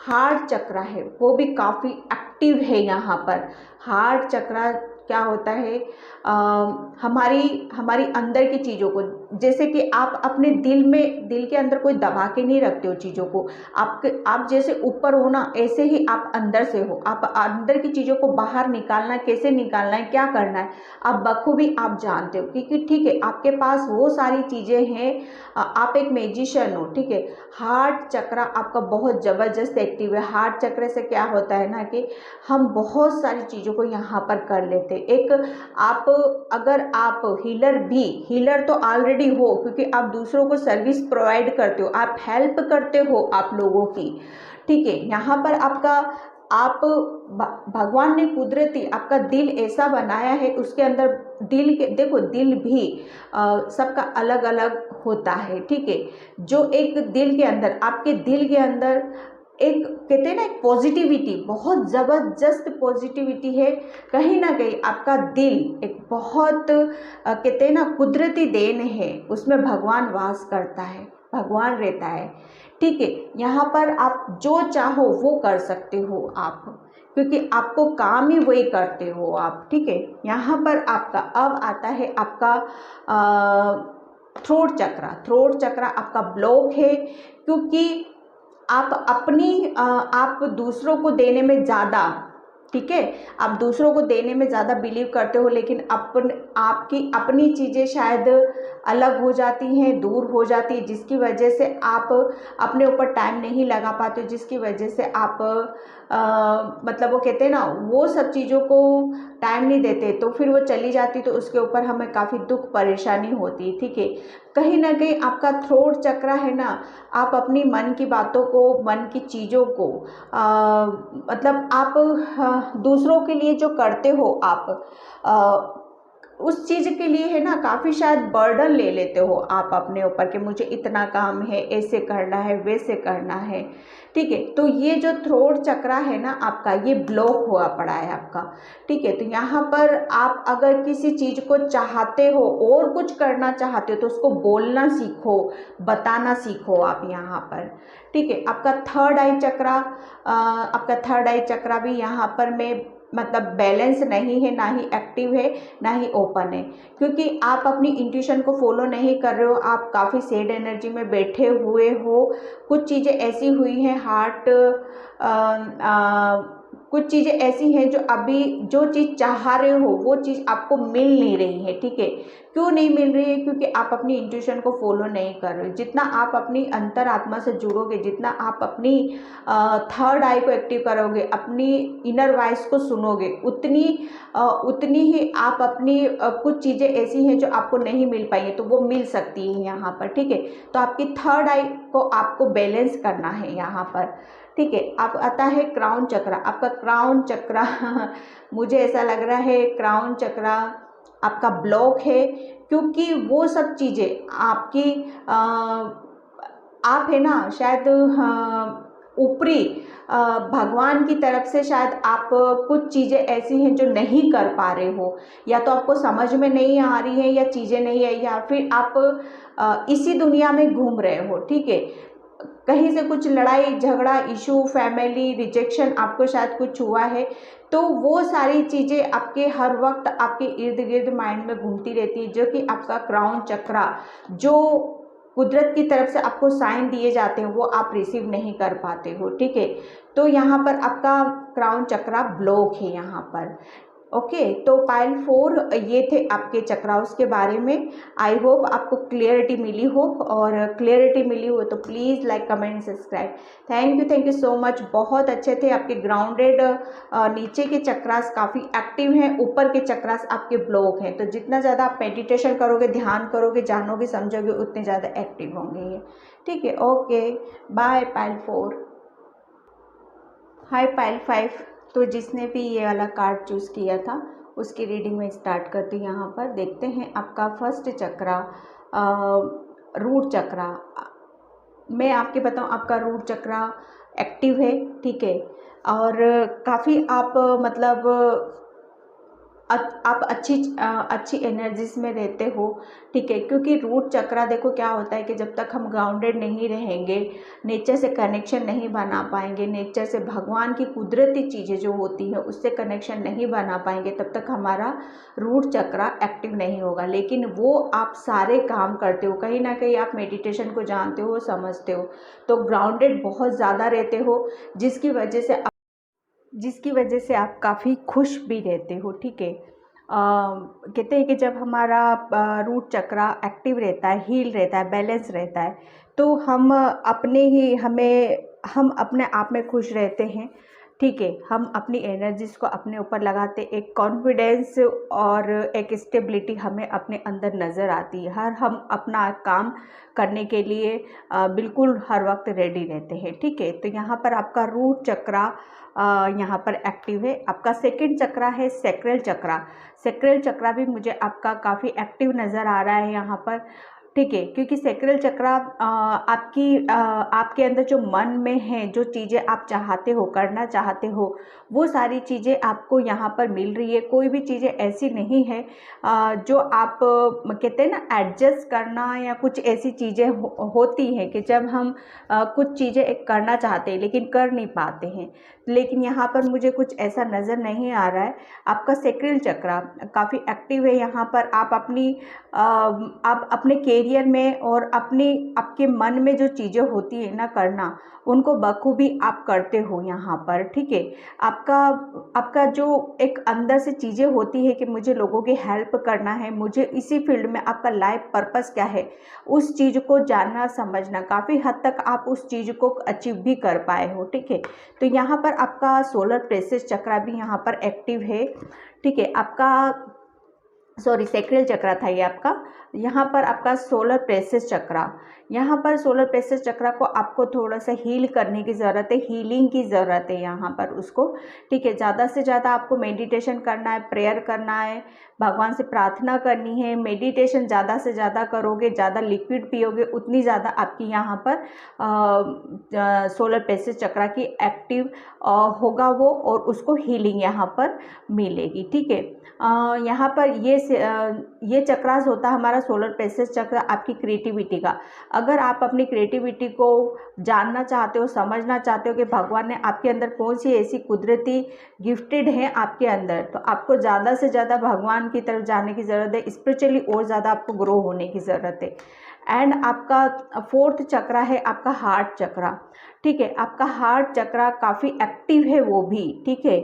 हार्ट चक्रा है वो भी काफ़ी एक्टिव है यहाँ पर। हार्ट चक्रा क्या होता है, हमारी अंदर की चीज़ों को, जैसे कि आप अपने दिल के अंदर कोई दबा के नहीं रखते हो चीज़ों को। आप जैसे ऊपर हो ना, ऐसे ही आप अंदर से हो। आप अंदर की चीज़ों को बाहर निकालना, कैसे निकालना है, क्या करना है, आप बखूबी आप जानते हो, क्योंकि ठीक है आपके पास वो सारी चीज़ें हैं। आप एक मैजिशियन हो, ठीक है। हार्ट चक्रा आपका बहुत ज़बरदस्त एक्टिव है। हार्ट चक्र से क्या होता है ना कि हम बहुत सारी चीज़ों को यहाँ पर कर लेते हैं। एक अगर आप हीलर तो ऑलरेडी हो, क्योंकि आप दूसरों को सर्विस प्रोवाइड करते हो, आप हेल्प करते हो आप लोगों की, ठीक है। यहाँ पर भगवान ने कुदरती आपका दिल ऐसा बनाया है, उसके अंदर देखो दिल भी सबका अलग अलग होता है, ठीक है। जो एक दिल के अंदर, आपके दिल के अंदर एक कहते हैं ना एक पॉजिटिविटी, बहुत ज़बरदस्त पॉजिटिविटी है। कहीं ना कहीं आपका दिल एक बहुत कहते हैं ना कुदरती देन है, उसमें भगवान वास करता है, भगवान रहता है, ठीक है। यहाँ पर आप जो चाहो वो कर सकते हो आप, क्योंकि आपको काम ही वही करते हो आप, ठीक है। यहाँ पर आपका अब आता है आपका थ्रोट चक्रा आपका ब्लॉक है, क्योंकि आप दूसरों को देने में ज़्यादा ठीक है। आप दूसरों को देने में ज़्यादा बिलीव करते हो, लेकिन आपकी अपनी चीज़ें शायद अलग हो जाती हैं, दूर हो जाती है, जिसकी वजह से आप अपने ऊपर टाइम नहीं लगा पाते हो, जिसकी वजह से आप मतलब वो कहते हैं ना, वो सब चीज़ों को टाइम नहीं देते, तो फिर वो चली जाती, तो उसके ऊपर हमें काफ़ी दुख परेशानी होती है। ठीक है, कहीं ना कहीं आपका थ्रोट चक्रा है ना, आप अपनी मन की बातों को, मन की चीज़ों को मतलब आप दूसरों के लिए जो करते हो आप उस चीज़ के लिए है ना, काफ़ी शायद बर्डन ले लेते हो आप अपने ऊपर कि मुझे इतना काम है, ऐसे करना है, वैसे करना है। ठीक है, तो ये जो थ्रोट चक्रा है ना आपका, ये ब्लॉक हुआ पड़ा है आपका। ठीक है, तो यहाँ पर आप अगर किसी चीज़ को चाहते हो और कुछ करना चाहते हो तो उसको बोलना सीखो, बताना सीखो आप यहाँ पर। ठीक है, आपका थर्ड आई चक्रा, आपका थर्ड आई चक्रा भी यहाँ पर मैं मतलब बैलेंस नहीं है, ना ही एक्टिव है, ना ही ओपन है, क्योंकि आप अपनी इंट्यूशन को फॉलो नहीं कर रहे हो। आप काफ़ी सैड एनर्जी में बैठे हुए हो, कुछ चीज़ें ऐसी हुई हैं हार्ट कुछ चीज़ें ऐसी हैं जो अभी जो चीज़ चाह रहे हो वो चीज़ आपको मिल नहीं रही है। ठीक है, क्यों नहीं मिल रही है? क्योंकि आप अपनी इंट्यूशन को फॉलो नहीं कर रहे हो। जितना आप अपनी अंतरात्मा से जुड़ोगे, जितना आप अपनी थर्ड आई को एक्टिव करोगे, अपनी इनर वॉइस को सुनोगे, उतनी ही आप अपनी कुछ चीज़ें ऐसी हैं जो आपको नहीं मिल पाई है, तो वो मिल सकती है यहाँ पर। ठीक है, तो आपकी थर्ड आई को आपको बैलेंस करना है यहाँ पर। ठीक है, अब आता है क्राउन चक्रा। आपका क्राउन चक्रा मुझे ऐसा लग रहा है क्राउन चक्रा आपका ब्लॉक है, क्योंकि वो सब चीज़ें आपकी आप है ना शायद ऊपरी भगवान की तरफ से शायद आप कुछ चीज़ें ऐसी हैं जो नहीं कर पा रहे हो, या तो आपको समझ में नहीं आ रही है, या चीज़ें नहीं है, या फिर आप इसी दुनिया में घूम रहे हो। ठीक है, कहीं से कुछ लड़ाई झगड़ा, इशू, फैमिली, रिजेक्शन, आपको शायद कुछ हुआ है, तो वो सारी चीज़ें आपके हर वक्त आपके इर्द गिर्द माइंड में घूमती रहती है, जो कि आपका क्राउन चक्रा, जो कुदरत की तरफ से आपको साइन दिए जाते हैं, वो आप रिसीव नहीं कर पाते हो। ठीक है, तो यहाँ पर आपका क्राउन चक्रा ब्लॉक है यहाँ पर। ओके, तो पाइल 4 ये थे आपके चक्राउस के बारे में। आई होप आपको क्लियरिटी मिली हो, और क्लियरिटी मिली हो तो please like, comment, subscribe. Thank you so much. बहुत अच्छे थे आपके ग्राउंडेड। नीचे के चक्रास काफ़ी एक्टिव हैं, ऊपर के चक्रास आपके ब्लॉक हैं। तो जितना ज़्यादा आप मेडिटेशन करोगे, ध्यान करोगे, जानोगे, समझोगे, उतने ज़्यादा एक्टिव होंगे ये। ठीक है, ओके, बाय पाइल 4। हाय पाइल 5। तो जिसने भी ये वाला कार्ड चूज़ किया था उसकी रीडिंग में स्टार्ट करती हूँ। यहाँ पर देखते हैं आपका फर्स्ट चक्रा, रूट चक्रा। मैं आपके बताऊँ, आपका रूट चक्रा एक्टिव है। ठीक है, और काफ़ी आप मतलब आप अच्छी एनर्जीज में रहते हो। ठीक है, क्योंकि रूट चक्रा देखो क्या होता है कि जब तक हम ग्राउंडेड नहीं रहेंगे, नेचर से कनेक्शन नहीं बना पाएंगे, नेचर से, भगवान की कुदरती चीज़ें जो होती हैं उससे कनेक्शन नहीं बना पाएंगे, तब तक हमारा रूट चक्रा एक्टिव नहीं होगा। लेकिन वो आप सारे काम करते हो, कहीं ना कहीं आप मेडिटेशन को जानते हो, समझते हो, तो ग्राउंडेड बहुत ज़्यादा रहते हो, जिसकी वजह से आप काफ़ी खुश भी रहते हो। ठीक है, कहते हैं कि जब हमारा रूट चक्रा एक्टिव रहता है, हील रहता है, बैलेंस रहता है, तो हम अपने आप में खुश रहते हैं। ठीक है, हम अपनी एनर्जीज को अपने ऊपर लगाते, एक कॉन्फिडेंस और एक स्टेबिलिटी हमें अपने अंदर नज़र आती है। हम अपना काम करने के लिए बिल्कुल हर वक्त रेडी रहते हैं। ठीक है, तो यहाँ पर आपका रूट चक्रा यहाँ पर एक्टिव है। आपका सेकंड चक्रा है सैक्रल चक्रा। सैक्रल चक्रा भी मुझे आपका काफ़ी एक्टिव नज़र आ रहा है यहाँ पर। ठीक है, क्योंकि सैक्रल चक्रा आपके अंदर जो मन में है, जो चीज़ें आप चाहते हो, करना चाहते हो, वो सारी चीज़ें आपको यहाँ पर मिल रही है। कोई भी चीज़ें ऐसी नहीं है जो आप कहते हैं ना एडजस्ट करना, या कुछ ऐसी चीज़ें होती हैं कि जब हम कुछ चीज़ें करना चाहते हैं लेकिन कर नहीं पाते हैं, लेकिन यहाँ पर मुझे कुछ ऐसा नज़र नहीं आ रहा है। आपका सैक्रल चक्रा काफ़ी एक्टिव है यहाँ पर। आप अपने केज एरियर में और अपनी आपके मन में जो चीज़ें होती है ना करना, उनको बखूबी आप करते हो यहाँ पर, ठीक है। आपका आपका जो एक अंदर से चीज़ें होती है कि मुझे लोगों की हेल्प करना है, मुझे इसी फील्ड में, आपका लाइफ पर्पस क्या है, उस चीज़ को जानना समझना, काफ़ी हद तक आप उस चीज़ को अचीव भी कर पाए हो, ठीक है। तो यहाँ पर आपका सोलर प्लेक्सस चक्रा भी यहाँ पर एक्टिव है, ठीक है। आपका सॉरी सैक्रल चक्रा था ये आपका, यहाँ पर आपका सोलर प्लेक्सस चक्रा, यहाँ पर सोलर प्लेक्सस चक्रा को आपको थोड़ा सा हील करने की ज़रूरत है, हीलिंग की ज़रूरत है यहाँ पर उसको, ठीक है। ज़्यादा से ज़्यादा आपको मेडिटेशन करना है, प्रेयर करना है, भगवान से प्रार्थना करनी है। मेडिटेशन ज़्यादा से ज़्यादा करोगे, ज़्यादा लिक्विड पियोगे, उतनी ज़्यादा आपकी यहाँ पर सोलर प्लेक्सस चक्रा की एक्टिव होगा वो, और उसको हीलिंग यहाँ पर मिलेगी, ठीक है। यहाँ पर ये चक्रास होता है हमारा सोलर प्लेक्सस चक्र आपकी क्रिएटिविटी का। अगर आप अपनी क्रिएटिविटी को जानना चाहते हो, समझना चाहते हो कि भगवान ने आपके अंदर कौन सी ऐसी कुदरती गिफ्टेड है आपके अंदर, तो आपको ज़्यादा से ज़्यादा भगवान की तरफ जाने की ज़रूरत है, स्पिरिचुअली और ज़्यादा आपको ग्रो होने की ज़रूरत है। एंड आपका फोर्थ चक्रा है आपका हार्ट चक्रा, ठीक है। आपका हार्ट चक्रा काफ़ी एक्टिव है वो भी, ठीक है।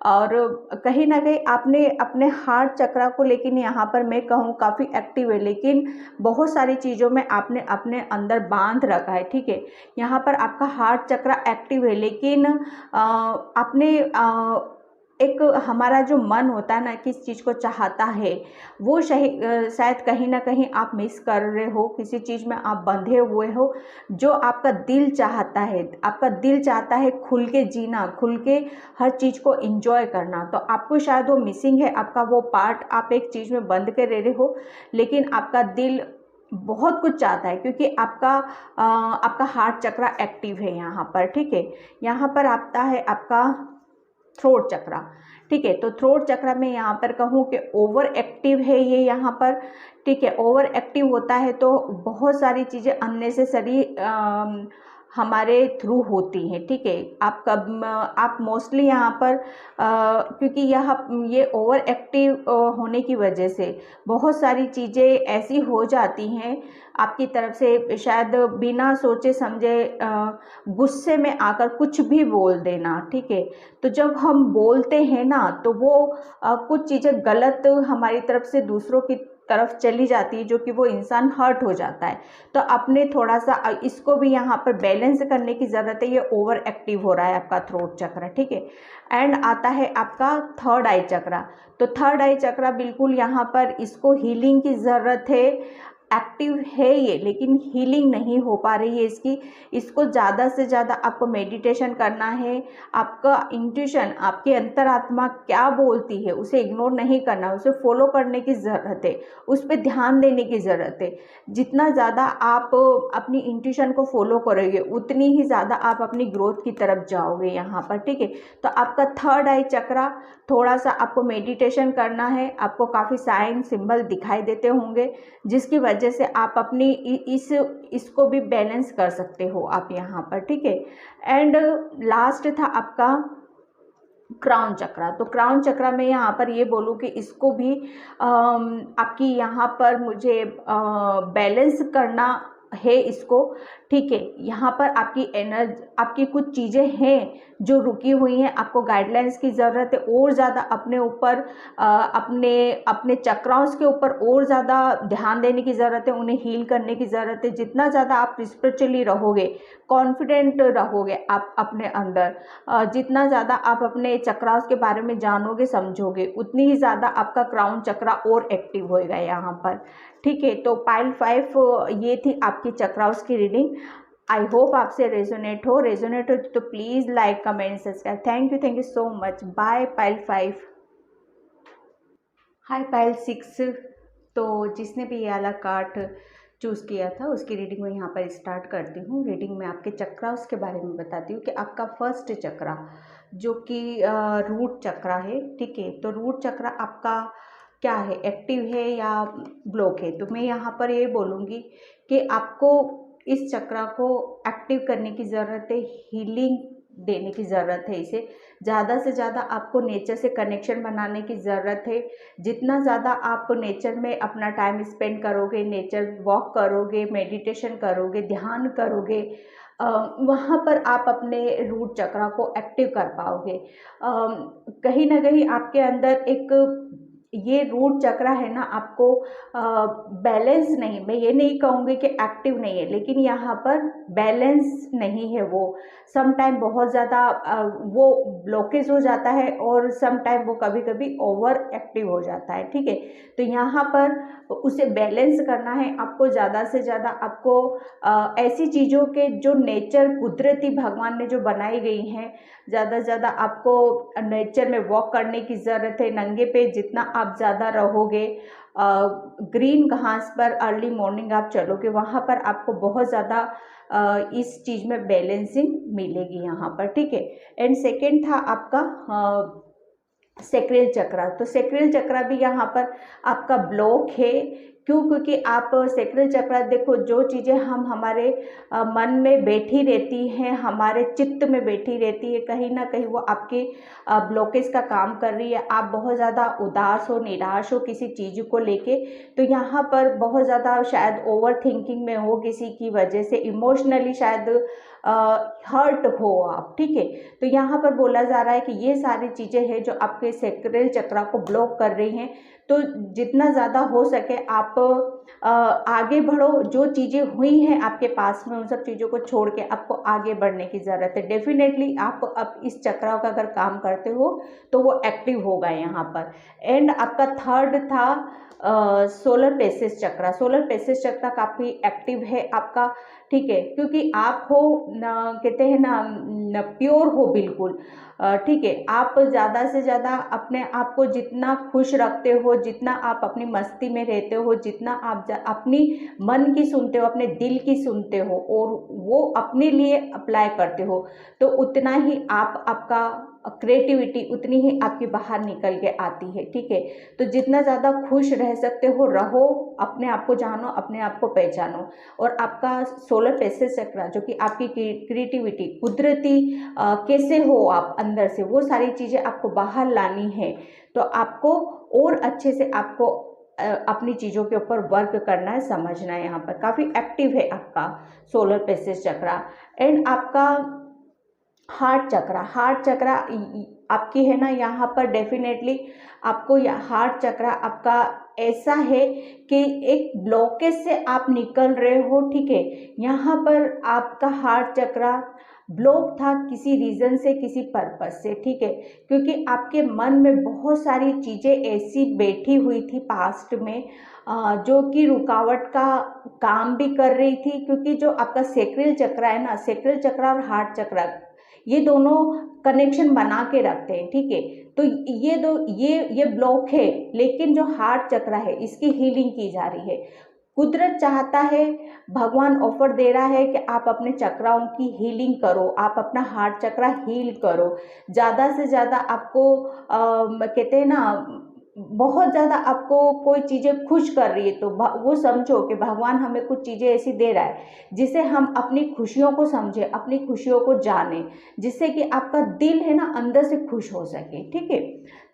और कहीं ना कहीं आपने अपने हार्ट चक्रा को, लेकिन यहाँ पर मैं कहूँ काफ़ी एक्टिव है, लेकिन बहुत सारी चीज़ों में आपने अपने अंदर बांध रखा है, ठीक है। यहाँ पर आपका हार्ट चक्रा एक्टिव है, लेकिन आपने एक हमारा जो मन होता है ना, किस चीज़ को चाहता है, वो शायद कहीं ना कहीं आप मिस कर रहे हो, किसी चीज़ में आप बंधे हुए हो। जो आपका दिल चाहता है, आपका दिल चाहता है खुल के जीना, खुल के हर चीज़ को एंजॉय करना, तो आपको शायद वो मिसिंग है, आपका वो पार्ट आप एक चीज़ में बंद कर रहे हो। लेकिन आपका दिल बहुत कुछ चाहता है, क्योंकि आपका हार्ट चक्रा एक्टिव है यहाँ पर, ठीक है। यहाँ पर आता है आपका थ्रोट चक्रा, ठीक है। तो थ्रोट चक्रा में यहाँ पर कहूँ कि ओवर एक्टिव है ये यहाँ पर, ठीक है। ओवर एक्टिव होता है तो बहुत सारी चीज़ें अननेसेसरी हमारे थ्रू होती हैं, ठीक है। आप मोस्टली यहाँ पर क्योंकि ये ओवर एक्टिव होने की वजह से बहुत सारी चीज़ें ऐसी हो जाती हैं आपकी तरफ से, शायद बिना सोचे समझे गुस्से में आकर कुछ भी बोल देना, ठीक है। तो जब हम बोलते हैं ना, तो वो कुछ चीज़ें गलत हमारी तरफ से दूसरों की तरफ चली जाती है, जो कि वो इंसान हर्ट हो जाता है। तो आपने थोड़ा सा इसको भी यहाँ पर बैलेंस करने की ज़रूरत है। ये ओवर एक्टिव हो रहा है आपका थ्रोट चक्र, ठीक है। एंड आता है आपका थर्ड आई चक्रा। तो थर्ड आई चक्रा बिल्कुल यहाँ पर इसको हीलिंग की ज़रूरत है, एक्टिव है ये, लेकिन हीलिंग नहीं हो पा रही है इसकी। इसको ज़्यादा से ज़्यादा आपको मेडिटेशन करना है। आपका इंट्यूशन, आपकी अंतरात्मा क्या बोलती है, उसे इग्नोर नहीं करना, उसे फॉलो करने की ज़रूरत है, उस पर ध्यान देने की ज़रूरत है। जितना ज़्यादा आप अपनी इंट्यूशन को फॉलो करोगे, उतनी ही ज़्यादा आप अपनी ग्रोथ की तरफ जाओगे यहाँ पर, ठीक है। तो आपका थर्ड आई चक्रा, थोड़ा सा आपको मेडिटेशन करना है। आपको काफ़ी साइन सिंबल दिखाई देते होंगे, जिसकी वजह से आप अपनी इसको भी बैलेंस कर सकते हो आप यहाँ पर, ठीक है। एंड लास्ट था आपका क्राउन चक्रा। तो क्राउन चक्रा में यहाँ पर ये बोलूँ कि इसको भी आपकी यहाँ पर मुझे बैलेंस करना है इसको, ठीक है। यहाँ पर आपकी एनर्जी, आपकी कुछ चीज़ें हैं जो रुकी हुई हैं, आपको गाइडलाइंस की ज़रूरत है। और ज़्यादा अपने ऊपर अपने चक्राओं के ऊपर और ज़्यादा ध्यान देने की ज़रूरत है, उन्हें हील करने की ज़रूरत है। जितना ज़्यादा आप स्पिरिचुअली रहोगे, कॉन्फिडेंट रहोगे आप अपने अंदर, जितना ज़्यादा आप अपने चक्रास के बारे में जानोगे समझोगे, उतनी ही ज़्यादा आपका क्राउन चक्रा और एक्टिव होएगा यहाँ पर, ठीक है। तो पाइल 5 ये थी आपकी चक्रास की रीडिंग। आई होप आपसे रेजोनेट हो तो please like comment subscribe. Thank you so much. Bye pile 5। Hi pile 6। तो जिसने भी ये वाला कार्ड चूज़ किया था, उसकी रीडिंग में यहाँ पर स्टार्ट करती हूँ। रीडिंग में आपके चक्रास के बारे में बताती हूँ कि आपका फर्स्ट चक्रा जो कि रूट चक्रा है, ठीक है। तो रूट चक्रा आपका क्या है, एक्टिव है या ब्लॉक है? तो मैं यहाँ पर ये बोलूँगी कि आपको इस चक्रा को एक्टिव करने की ज़रूरत है, हीलिंग देने की ज़रूरत है इसे। ज़्यादा से ज़्यादा आपको नेचर से कनेक्शन बनाने की ज़रूरत है। जितना ज़्यादा आप नेचर में अपना टाइम स्पेंड करोगे, नेचर वॉक करोगे, मेडिटेशन करोगे, ध्यान करोगे, वहाँ पर आप अपने रूट चक्रा को एक्टिव कर पाओगे। कहीं ना कहीं आपके अंदर एक ये रूट चक्रा है ना, आपको बैलेंस नहीं, मैं ये नहीं कहूँगी कि एक्टिव नहीं है, लेकिन यहाँ पर बैलेंस नहीं है। वो सम टाइम बहुत ज़्यादा वो ब्लॉकेज हो जाता है और सम टाइम वो कभी कभी ओवर एक्टिव हो जाता है। ठीक है, तो यहाँ पर उसे बैलेंस करना है आपको। ज़्यादा से ज़्यादा आपको ऐसी चीज़ों के जो नेचर कुदरती भगवान ने जो बनाई गई हैं, ज़्यादा से ज़्यादा आपको नेचर में वॉक करने की ज़रूरत है। नंगे पे जितना आप ज़्यादा रहोगे, ग्रीन घास पर अर्ली मॉर्निंग आप चलोगे, वहाँ पर आपको बहुत ज़्यादा इस चीज़ में बैलेंसिंग मिलेगी यहाँ पर। ठीक है, एंड सेकेंड था आपका सेक्रेल चक्रा। तो सेक्रेल चक्रा भी यहाँ पर आपका ब्लॉक है। क्यों? क्योंकि आप सेक्रेल चक्रा देखो, जो चीज़ें हम हमारे मन में बैठी रहती हैं, हमारे चित्त में बैठी रहती है, कहीं ना कहीं वो आपके ब्लॉकेज का काम कर रही है। आप बहुत ज़्यादा उदास हो, निराश हो किसी चीज़ को लेके, तो यहाँ पर बहुत ज़्यादा शायद ओवर थिंकिंग में हो, किसी की वजह से इमोशनली शायद हर्ट हो आप। ठीक है, तो यहाँ पर बोला जा रहा है कि ये सारी चीज़ें हैं जो आपके सेक्रेल चक्रा को ब्लॉक कर रही हैं। तो जितना ज़्यादा हो सके आप आगे बढ़ो। जो चीज़ें हुई हैं आपके पास में, उन सब चीज़ों को छोड़ के आपको आगे बढ़ने की ज़रूरत है। डेफिनेटली आप अब इस चक्रा का अगर काम करते हो तो वो एक्टिव होगा यहाँ पर। एंड आपका थर्ड था सोलर प्लेक्सस चक्रा। सोलर प्लेक्सस चक्रा काफ़ी एक्टिव है आपका। ठीक है, क्योंकि आप हो कहते हैं ना प्योर हो बिल्कुल। ठीक है, आप ज़्यादा से ज़्यादा अपने आप को जितना खुश रखते हो, जितना आप अपनी मस्ती में रहते हो, जितना आप अपनी मन की सुनते हो, अपने दिल की सुनते हो और वो अपने लिए अप्लाई करते हो, तो उतना ही आपका क्रिएटिविटी उतनी ही आपकी बाहर निकल के आती है। ठीक है, तो जितना ज़्यादा खुश रह सकते हो रहो, अपने आप को जानो, अपने आप को पहचानो। और आपका सोलर प्लेक्सस चक्रा जो कि आपकी क्रिएटिविटी, कुदरती कैसे हो आप अंदर से, वो सारी चीज़ें आपको बाहर लानी है। तो आपको और अच्छे से आपको अपनी चीज़ों के ऊपर वर्क करना है, समझना है। यहाँ पर काफ़ी एक्टिव है आपका सोलर प्लेक्सस चक्रा। एंड आपका हार्ट चक्रा, हार्ट चक्रा आपकी है ना, यहाँ पर डेफिनेटली आपको हार्ट चक्रा आपका ऐसा है कि एक ब्लॉकेज से आप निकल रहे हो। ठीक है, यहाँ पर आपका हार्ट चक्रा ब्लॉक था किसी रीज़न से, किसी पर्पस से। ठीक है, क्योंकि आपके मन में बहुत सारी चीज़ें ऐसी बैठी हुई थी पास्ट में जो कि रुकावट का काम भी कर रही थी। क्योंकि जो आपका सेक्रेल चक्रा है ना, सेक्रेल चक्रा और हार्ट चक्रा ये दोनों कनेक्शन बना के रखते हैं। ठीक है, तो ये ब्लॉक है, लेकिन जो हार्ट चक्रा है इसकी हीलिंग की जा रही है। कुदरत चाहता है, भगवान ऑफर दे रहा है कि आप अपने चक्राओं की हीलिंग करो, आप अपना हार्ट चक्रा हील करो। ज़्यादा से ज़्यादा आपको कहते हैं ना, बहुत ज़्यादा आपको कोई चीज़ें खुश कर रही है तो वो समझो कि भगवान हमें कुछ चीज़ें ऐसी दे रहा है जिससे हम अपनी खुशियों को समझें, अपनी खुशियों को जानें, जिससे कि आपका दिल है ना अंदर से खुश हो सके। ठीक है,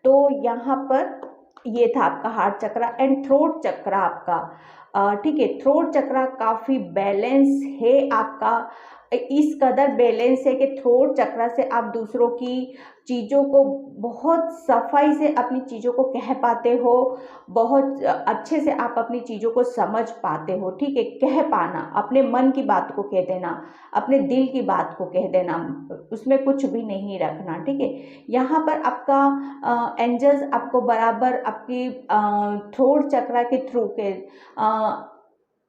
तो यहाँ पर ये था आपका हार्ट चक्रा। एंड थ्रोट चक्रा आपका ठीक है, थ्रोट चक्रा काफ़ी बैलेंस है आपका। इस कदर बैलेंस है कि थ्रोट चक्रा से आप दूसरों की चीज़ों को बहुत सफाई से अपनी चीज़ों को कह पाते हो, बहुत अच्छे से आप अपनी चीज़ों को समझ पाते हो। ठीक है, कह पाना, अपने मन की बात को कह देना, अपने दिल की बात को कह देना, उसमें कुछ भी नहीं रखना। ठीक है, यहाँ पर आपका एंजल्स आपको बराबर आपकी थ्रोट चक्रा के थ्रू के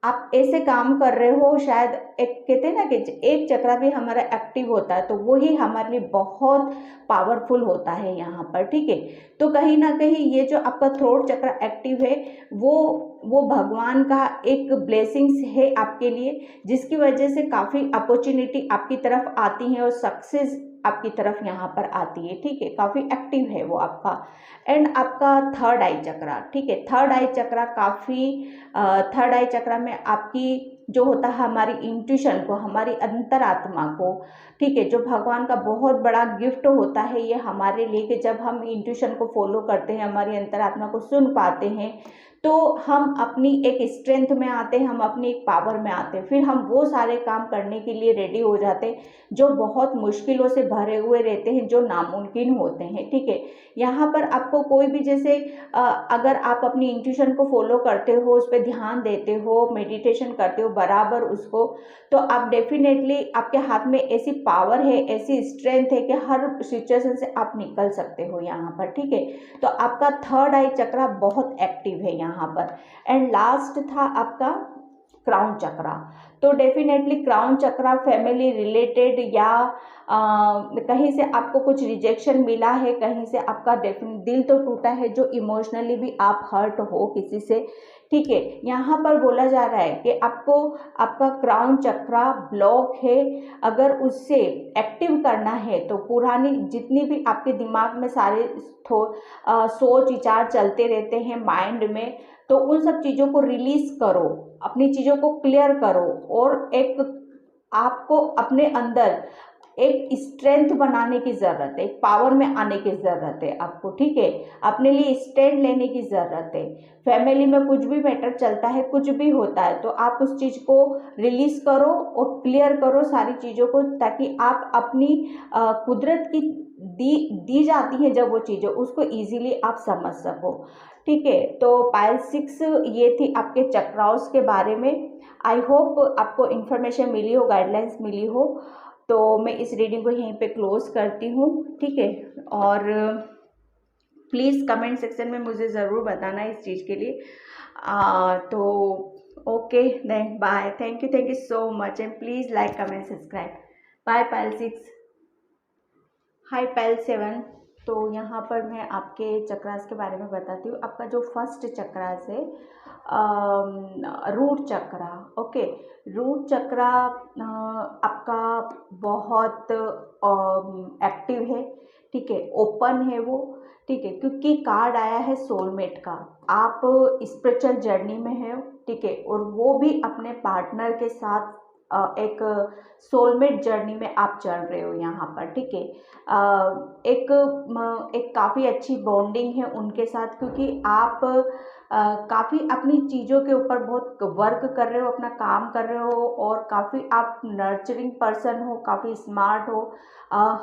आप ऐसे काम कर रहे हो, शायद एक कहते हैं ना कि एक चक्रा भी हमारा एक्टिव होता है तो वो ही हमारे लिए बहुत पावरफुल होता है यहाँ पर। ठीक है, तो कहीं ना कहीं ये जो आपका थ्रोट चक्रा एक्टिव है वो भगवान का एक ब्लेसिंग्स है आपके लिए, जिसकी वजह से काफ़ी अपॉर्चुनिटी आपकी तरफ आती है और सक्सेस आपकी तरफ यहाँ पर आती है। ठीक है, काफ़ी एक्टिव है वो आपका। एंड आपका थर्ड आई चक्रा, ठीक है, थर्ड आई चक्रा काफ़ी थर्ड आई चक्रा में आपकी जो होता है हमारी इंट्यूशन को, हमारी अंतरात्मा को, ठीक है, जो भगवान का बहुत बड़ा गिफ्ट होता है ये हमारे लिए, कि जब हम इंट्यूशन को फॉलो करते हैं, हमारी अंतरात्मा को सुन पाते हैं, तो हम अपनी एक स्ट्रेंथ में आते हैं, हम अपनी एक पावर में आते हैं, फिर हम वो सारे काम करने के लिए रेडी हो जाते हैं जो बहुत मुश्किलों से भरे हुए रहते हैं, जो नामुमकिन होते हैं, ठीक है। यहाँ पर आपको कोई भी जैसे अगर आप अपनी इंट्यूशन को फॉलो करते हो, उस पर ध्यान देते हो, मेडिटेशन करते हो बराबर उसको, तो आप डेफिनेटली आपके हाथ में ऐसी पावर है, ऐसी स्ट्रेंथ है कि हर सिचुएशन से आप निकल सकते हो यहाँ पर, ठीक है। तो आपका थर्ड आई चक्रा बहुत एक्टिव है यहाँ पर। एंड लास्ट था आपका क्राउन चक्रा। तो डेफिनेटली क्राउन चक्रा फैमिली रिलेटेड या कहीं से आपको कुछ रिजेक्शन मिला है, कहीं से आपका दिल तो टूटा है, जो इमोशनली भी आप हर्ट हो किसी से, ठीक है। यहाँ पर बोला जा रहा है कि आपको आपका क्राउन चक्रा ब्लॉक है, अगर उससे एक्टिव करना है तो पुरानी जितनी भी आपके दिमाग में सारे सोच विचार चलते रहते हैं माइंड में, तो उन सब चीज़ों को रिलीज करो, अपनी चीज़ों को क्लियर करो, और एक आपको अपने अंदर एक स्ट्रेंथ बनाने की ज़रूरत है, एक पावर में आने की ज़रूरत है आपको, ठीक है। अपने लिए स्टैंड लेने की ज़रूरत है। फैमिली में कुछ भी मैटर चलता है, कुछ भी होता है, तो आप उस चीज़ को रिलीज करो और क्लियर करो सारी चीज़ों को, ताकि आप अपनी कुदरत की दी जाती है जब वो चीज़ें, उसको इजीली आप समझ सको, ठीक है। तो पायल 6 ये थी आपके चक्राउस के बारे में। आई होप आपको इन्फॉर्मेशन मिली हो, गाइडलाइंस मिली हो। तो मैं इस रीडिंग को यहीं पे क्लोज करती हूँ, ठीक है। और प्लीज़ कमेंट सेक्शन में मुझे ज़रूर बताना इस चीज़ के लिए। तो okay then, bye, thank you so much, and please like comment subscribe. Bye Payal 6। Hi Payal 7। तो यहाँ पर मैं आपके चक्रास के बारे में बताती हूँ। आपका जो फर्स्ट चक्रास है रूट चक्रा, ओके। रूट चक्रा आपका बहुत एक्टिव है, ठीक है, ओपन है वो, ठीक है, क्योंकि कार्ड आया है सोलमेट का। आप स्पिरिचुअल जर्नी में है, ठीक है, और वो भी अपने पार्टनर के साथ एक सोलमेट जर्नी में आप चल रहे हो यहाँ पर, ठीक है। एक काफ़ी अच्छी बॉन्डिंग है उनके साथ, क्योंकि आप काफ़ी अपनी चीज़ों के ऊपर बहुत वर्क कर रहे हो, अपना काम कर रहे हो, और काफ़ी आप नर्चरिंग पर्सन हो, काफ़ी स्मार्ट हो,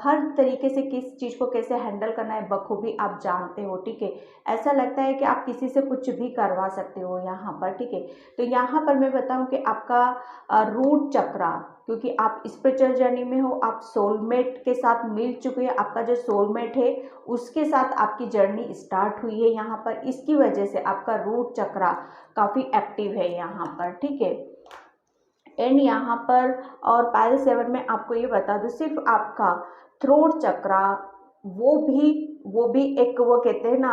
हर तरीके से किस चीज़ को कैसे हैंडल करना है बखूबी आप जानते हो, ठीक है। ऐसा लगता है कि आप किसी से कुछ भी करवा सकते हो यहाँ पर, ठीक है। तो यहाँ पर मैं बताऊँ कि आपका रूट चक्रा, क्योंकि आप स्पिरिचुअल जर्नी में हो, आप सोलमेट के साथ मिल चुके हैं, आपका जो सोलमेट है उसके साथ आपकी जर्नी स्टार्ट हुई है यहाँ पर, इसकी वजह से आपका रूट चक्रा काफ़ी एक्टिव है यहाँ पर, ठीक है। एंड यहाँ पर और पायल 7 में आपको ये बता दूँ, सिर्फ आपका थ्रोट चक्रा वो भी एक, वो कहते हैं ना,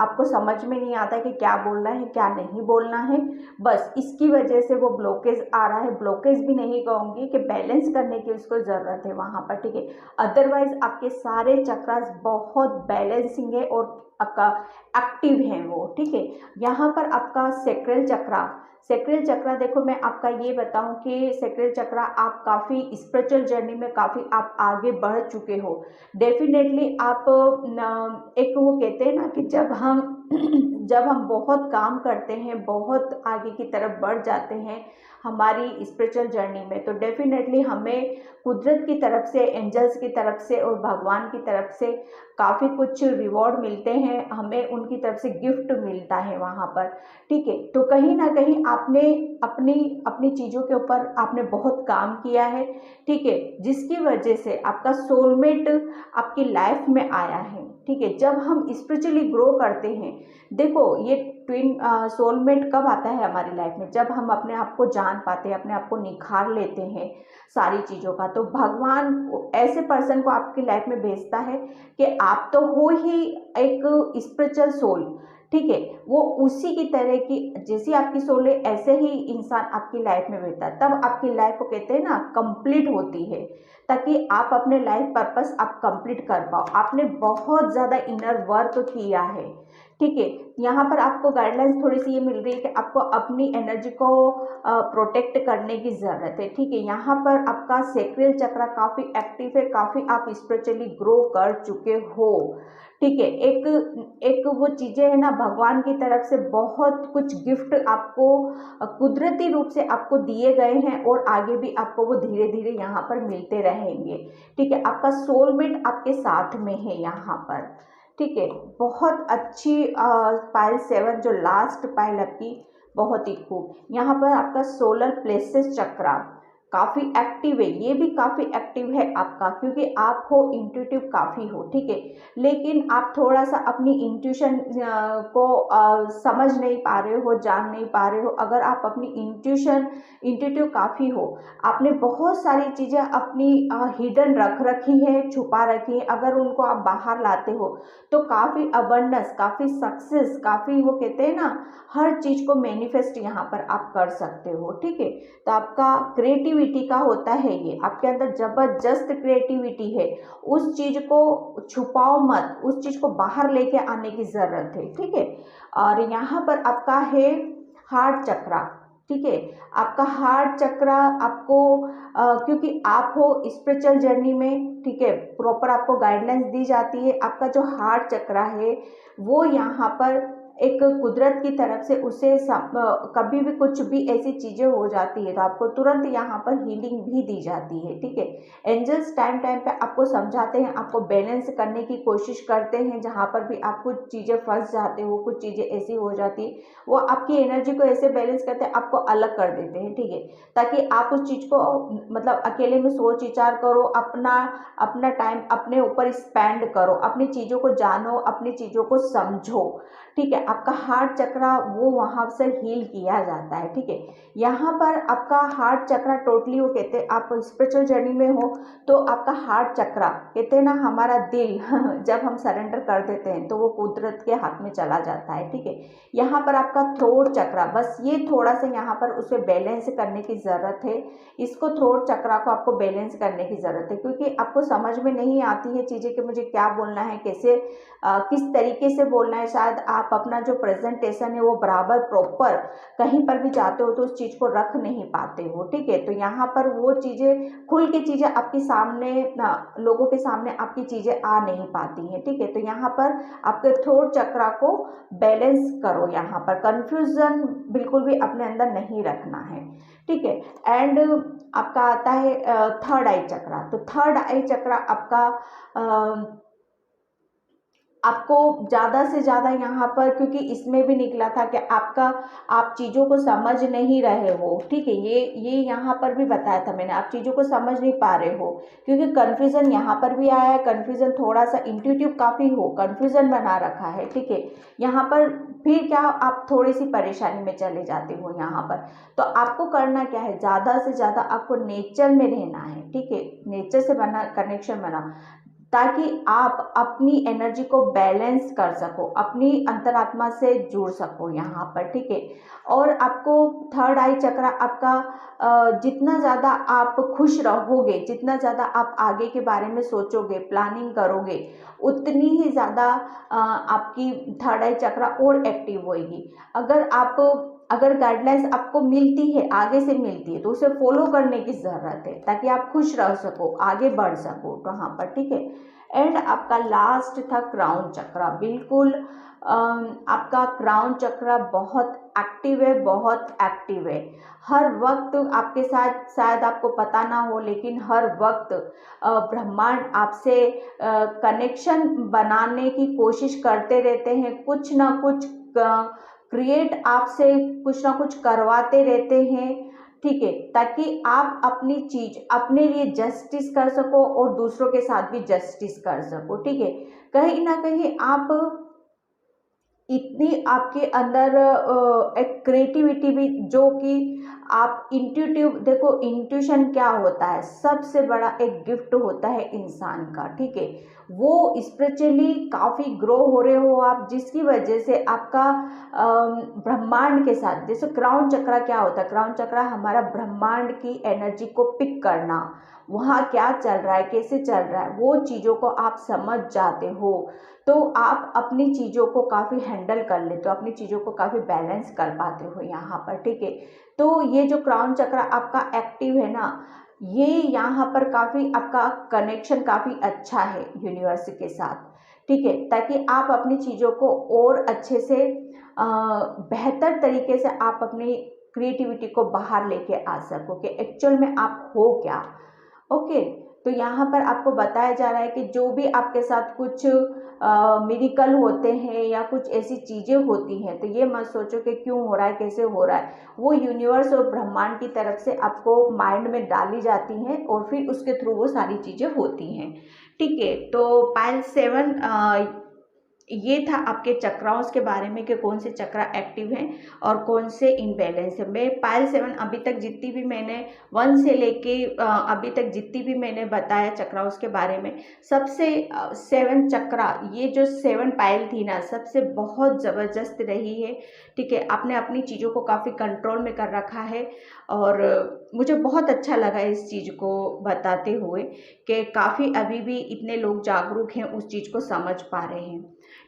आपको समझ में नहीं आता है कि क्या बोलना है क्या नहीं बोलना है, बस इसकी वजह से वो ब्लॉकेज आ रहा है। ब्लॉकेज भी नहीं कहूँगी, कि बैलेंस करने की उसको ज़रूरत है वहाँ पर, ठीक है। अदरवाइज आपके सारे चक्रास बहुत बैलेंसिंग है और आपका एक्टिव है वो, ठीक है। यहाँ पर आपका सेक्रल चक्रा, सेक्रल चक्रा देखो, मैं आपका ये बताऊं कि सेक्रल चक्रा आप काफ़ी स्पिरिचुअल जर्नी में काफ़ी आप आगे बढ़ चुके हो। डेफिनेटली आप एक, वो कहते हैं ना कि जब हम बहुत काम करते हैं, बहुत आगे की तरफ बढ़ जाते हैं हमारी स्पिरिचुअल जर्नी में, तो डेफिनेटली हमें कुदरत की तरफ से, एंजल्स की तरफ से और भगवान की तरफ से काफ़ी कुछ रिवॉर्ड मिलते हैं, हमें उनकी तरफ से गिफ्ट मिलता है वहाँ पर, ठीक है। तो कहीं ना कहीं आपने अपनी अपनी चीज़ों के ऊपर आपने बहुत काम किया है, ठीक है, जिसकी वजह से आपका सोलमेट आपकी लाइफ में आया है, ठीक है। जब हम स्पिरिचुअली ग्रो करते हैं, देखो ये ट्विन सोलमेट कब आता है हमारी लाइफ में, जब हम अपने आप को जान पाते हैं, अपने आप को निखार लेते हैं सारी चीज़ों का, तो भगवान ऐसे पर्सन को आपकी लाइफ में भेजता है कि आप तो हो ही एक स्पिरिचुअल सोल, ठीक है, वो उसी की तरह की जैसी आपकी सोल है, ऐसे ही इंसान आपकी लाइफ में बैठता है, तब आपकी लाइफ को कहते हैं ना कंप्लीट होती है, ताकि आप अपने लाइफ पर्पस आप कंप्लीट कर पाओ। आपने बहुत ज़्यादा इनर वर्क किया है, ठीक है। यहाँ पर आपको गाइडलाइंस थोड़ी सी ये मिल रही है कि आपको अपनी एनर्जी को प्रोटेक्ट करने की ज़रूरत है, ठीक है। यहाँ पर आपका सेक्रेल चक्र काफ़ी एक्टिव है, काफ़ी आप स्पिरिचुअली ग्रो कर चुके हो, ठीक है। एक वो चीज़ें है ना, भगवान की तरफ से बहुत कुछ गिफ्ट आपको कुदरती रूप से आपको दिए गए हैं और आगे भी आपको वो धीरे धीरे यहाँ पर मिलते रहेंगे, ठीक है। आपका सोलमेट आपके साथ में है यहाँ पर, ठीक है। बहुत अच्छी पाइल 7 जो लास्ट पाइल आपकी, बहुत ही खूब। यहाँ पर आपका सोलर प्लेसेस चक्रा काफ़ी एक्टिव है, ये भी काफ़ी एक्टिव है आपका, क्योंकि आप हो इंट्यूटिव काफ़ी हो, ठीक है। लेकिन आप थोड़ा सा अपनी इंट्यूशन को समझ नहीं पा रहे हो, जान नहीं पा रहे हो। अगर आप अपनी इंट्यूटिव काफ़ी हो, आपने बहुत सारी चीज़ें अपनी हिडन रख रखी है, छुपा रखी है, अगर उनको आप बाहर लाते हो तो काफ़ी अबंडेंस, काफ़ी सक्सेस, काफ़ी वो कहते हैं ना, हर चीज़ को मैनिफेस्ट यहाँ पर आप कर सकते हो, ठीक है। तो आपका क्रिएटिविटी का होता है, ये आपके अंदर जबरदस्त क्रिएटिविटी है। उस चीज़ को छुपाओ मत, उस चीज़ को बाहर लेके आने की ज़रूरत है, ठीक है। और यहाँ पर आपका है हार्ट चक्रा, ठीक है। आपका हार्ट चक्रा आपको क्योंकि आप हो स्पिरिचुअल जर्नी में, ठीक है, प्रॉपर आपको गाइडलाइंस दी जाती है। आपका जो हार्ट चक्रा है वो यहाँ पर एक कुदरत की तरफ से उसे कभी भी कुछ भी ऐसी चीज़ें हो जाती है तो आपको तुरंत यहाँ पर हीलिंग भी दी जाती है, ठीक है। एंजल्स टाइम टाइम पे आपको समझाते हैं, आपको बैलेंस करने की कोशिश करते हैं। जहाँ पर भी आप कुछ चीज़ें फंस जाते हो, कुछ चीज़ें ऐसी हो जाती है, वो आपकी एनर्जी को ऐसे बैलेंस करते हैं, आपको अलग कर देते हैं, ठीक है। ताकि आप उस चीज़ को मतलब अकेले में सोच विचार करो, अपना टाइम अपने ऊपर स्पेंड करो, अपनी चीज़ों को जानो, अपनी चीज़ों को समझो, ठीक है। आपका हार्ट चक्रा वो वहाँ से हील किया जाता है, ठीक है। यहाँ पर आपका हार्ट चक्रा टोटली वो कहते हैं, आप स्पिरिचुअल जर्नी में हो तो आपका हार्ट चक्रा कहते हैं ना, हमारा दिल जब हम सरेंडर कर देते हैं तो वो कुदरत के हाथ में चला जाता है, ठीक है। यहाँ पर आपका थ्रोट चक्रा, बस ये थोड़ा सा यहाँ पर उसे बैलेंस करने की ज़रूरत है। इसको थ्रोट चक्रा को आपको बैलेंस करने की ज़रूरत है, क्योंकि आपको समझ में नहीं आती है चीज़ें कि मुझे क्या बोलना है, कैसे किस तरीके से बोलना है। शायद आप अपना जो प्रेजेंटेशन है वो बराबर प्रॉपर कहीं पर भी जाते हो तो उस चीज़ को रख नहीं पाते हो, ठीक है। तो यहाँ पर वो चीज़ें खुल के चीज़ें आपके सामने लोगों के सामने आपकी चीज़ें आ नहीं पाती हैं, ठीक है। तो यहाँ पर आपके थ्रोट चक्रा को बैलेंस करो, यहाँ पर कंफ्यूजन बिल्कुल भी अपने अंदर नहीं रखना है, ठीक है। एंड आपका आता है थर्ड आई चक्रा। तो थर्ड आई चक्रा आपको ज़्यादा से ज़्यादा यहाँ पर, क्योंकि इसमें भी निकला था कि आप चीज़ों को समझ नहीं रहे हो, ठीक है। ये यहाँ पर भी बताया था मैंने, आप चीज़ों को समझ नहीं पा रहे हो, क्योंकि कन्फ्यूज़न यहाँ पर भी आया है। कन्फ्यूज़न थोड़ा सा इंट्यूटिव काफ़ी हो, कन्फ्यूज़न बना रखा है, ठीक है। यहाँ पर फिर क्या, आप थोड़ी सी परेशानी में चले जाते हो यहाँ पर। तो आपको करना क्या है, ज़्यादा से ज़्यादा आपको नेचर में रहना है, ठीक है। नेचर से कनेक्शन बना, ताकि आप अपनी एनर्जी को बैलेंस कर सको, अपनी अंतरात्मा से जुड़ सको यहाँ पर, ठीक है। और आपको थर्ड आई चक्रा आपका जितना ज़्यादा आप खुश रहोगे, जितना ज़्यादा आप आगे के बारे में सोचोगे, प्लानिंग करोगे, उतनी ही ज़्यादा आपकी थर्ड आई चक्रा और एक्टिव होएगी। अगर गाइडलाइंस आपको मिलती है, आगे से मिलती है, तो उसे फॉलो करने की ज़रूरत है, ताकि आप खुश रह सको, आगे बढ़ सको वहाँ पर, ठीक है। एंड आपका लास्ट था क्राउन चक्रा। बिल्कुल आपका क्राउन चक्रा बहुत एक्टिव है, बहुत एक्टिव है। हर वक्त आपके साथ, शायद आपको पता ना हो, लेकिन हर वक्त ब्रह्मांड आपसे कनेक्शन बनाने की कोशिश करते रहते हैं। कुछ ना कुछ क्रिएट आपसे कुछ ना कुछ करवाते रहते हैं, ठीक है। ताकि आप अपनी चीज अपने लिए जस्टिस कर सको और दूसरों के साथ भी जस्टिस कर सको, ठीक है। कहीं ना कहीं आप इतनी आपके अंदर एक क्रिएटिविटी भी, जो कि आप इंट्यूटिव, देखो इंट्यूशन क्या होता है, सबसे बड़ा एक गिफ्ट होता है इंसान का, ठीक है। वो स्पिरिचुअली काफ़ी ग्रो हो रहे हो आप, जिसकी वजह से आपका ब्रह्मांड के साथ, जैसे क्राउन चक्रा क्या होता है, क्राउन चक्रा हमारा ब्रह्मांड की एनर्जी को पिक करना, वहाँ क्या चल रहा है, कैसे चल रहा है, वो चीज़ों को आप समझ जाते हो तो आप अपनी चीज़ों को काफ़ी हैंडल कर लेते हो, अपनी चीज़ों को काफ़ी बैलेंस कर पाते हो यहाँ पर, ठीक है। तो ये जो क्राउन चक्र आपका एक्टिव है ना, ये यहाँ पर काफ़ी आपका कनेक्शन काफ़ी अच्छा है यूनिवर्स के साथ, ठीक है, ताकि आप अपनी चीज़ों को और अच्छे से बेहतर तरीके से आप अपनी क्रिएटिविटी को बाहर लेके आ सको कि एक्चुअल में आप हो क्या। ओके, तो यहाँ पर आपको बताया जा रहा है कि जो भी आपके साथ कुछ मिरेकल होते हैं या कुछ ऐसी चीज़ें होती हैं, तो ये मत सोचो कि क्यों हो रहा है, कैसे हो रहा है। वो यूनिवर्स और ब्रह्मांड की तरफ से आपको माइंड में डाली जाती हैं और फिर उसके थ्रू वो सारी चीज़ें होती हैं, ठीक है। तो पायल 7 ये था आपके चक्राओं के बारे में कि कौन से चक्रा एक्टिव हैं और कौन से इनबैलेंस है। मैं पायल 7 अभी तक जितनी भी मैंने 1 से लेके अभी तक जितनी भी मैंने बताया चक्राओं के बारे में, सबसे 7 चक्रा, ये जो 7 पायल थी ना, सबसे बहुत ज़बरदस्त रही है, ठीक है। आपने अपनी चीज़ों को काफ़ी कंट्रोल में कर रखा है और मुझे बहुत अच्छा लगा इस चीज़ को बताते हुए कि काफ़ी अभी भी इतने लोग जागरूक हैं, उस चीज़ को समझ पा रहे हैं,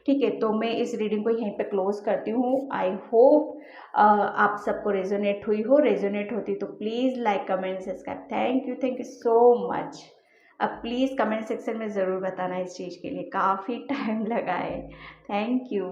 ठीक है। तो मैं इस रीडिंग को यहीं पे क्लोज करती हूँ। आई होप आप सबको रेजोनेट हुई हो, रेजोनेट होती तो please like comment subscribe. Thank you so much. अब प्लीज़ कमेंट सेक्शन में ज़रूर बताना इस चीज़ के लिए, काफ़ी टाइम लगा है। Thank you.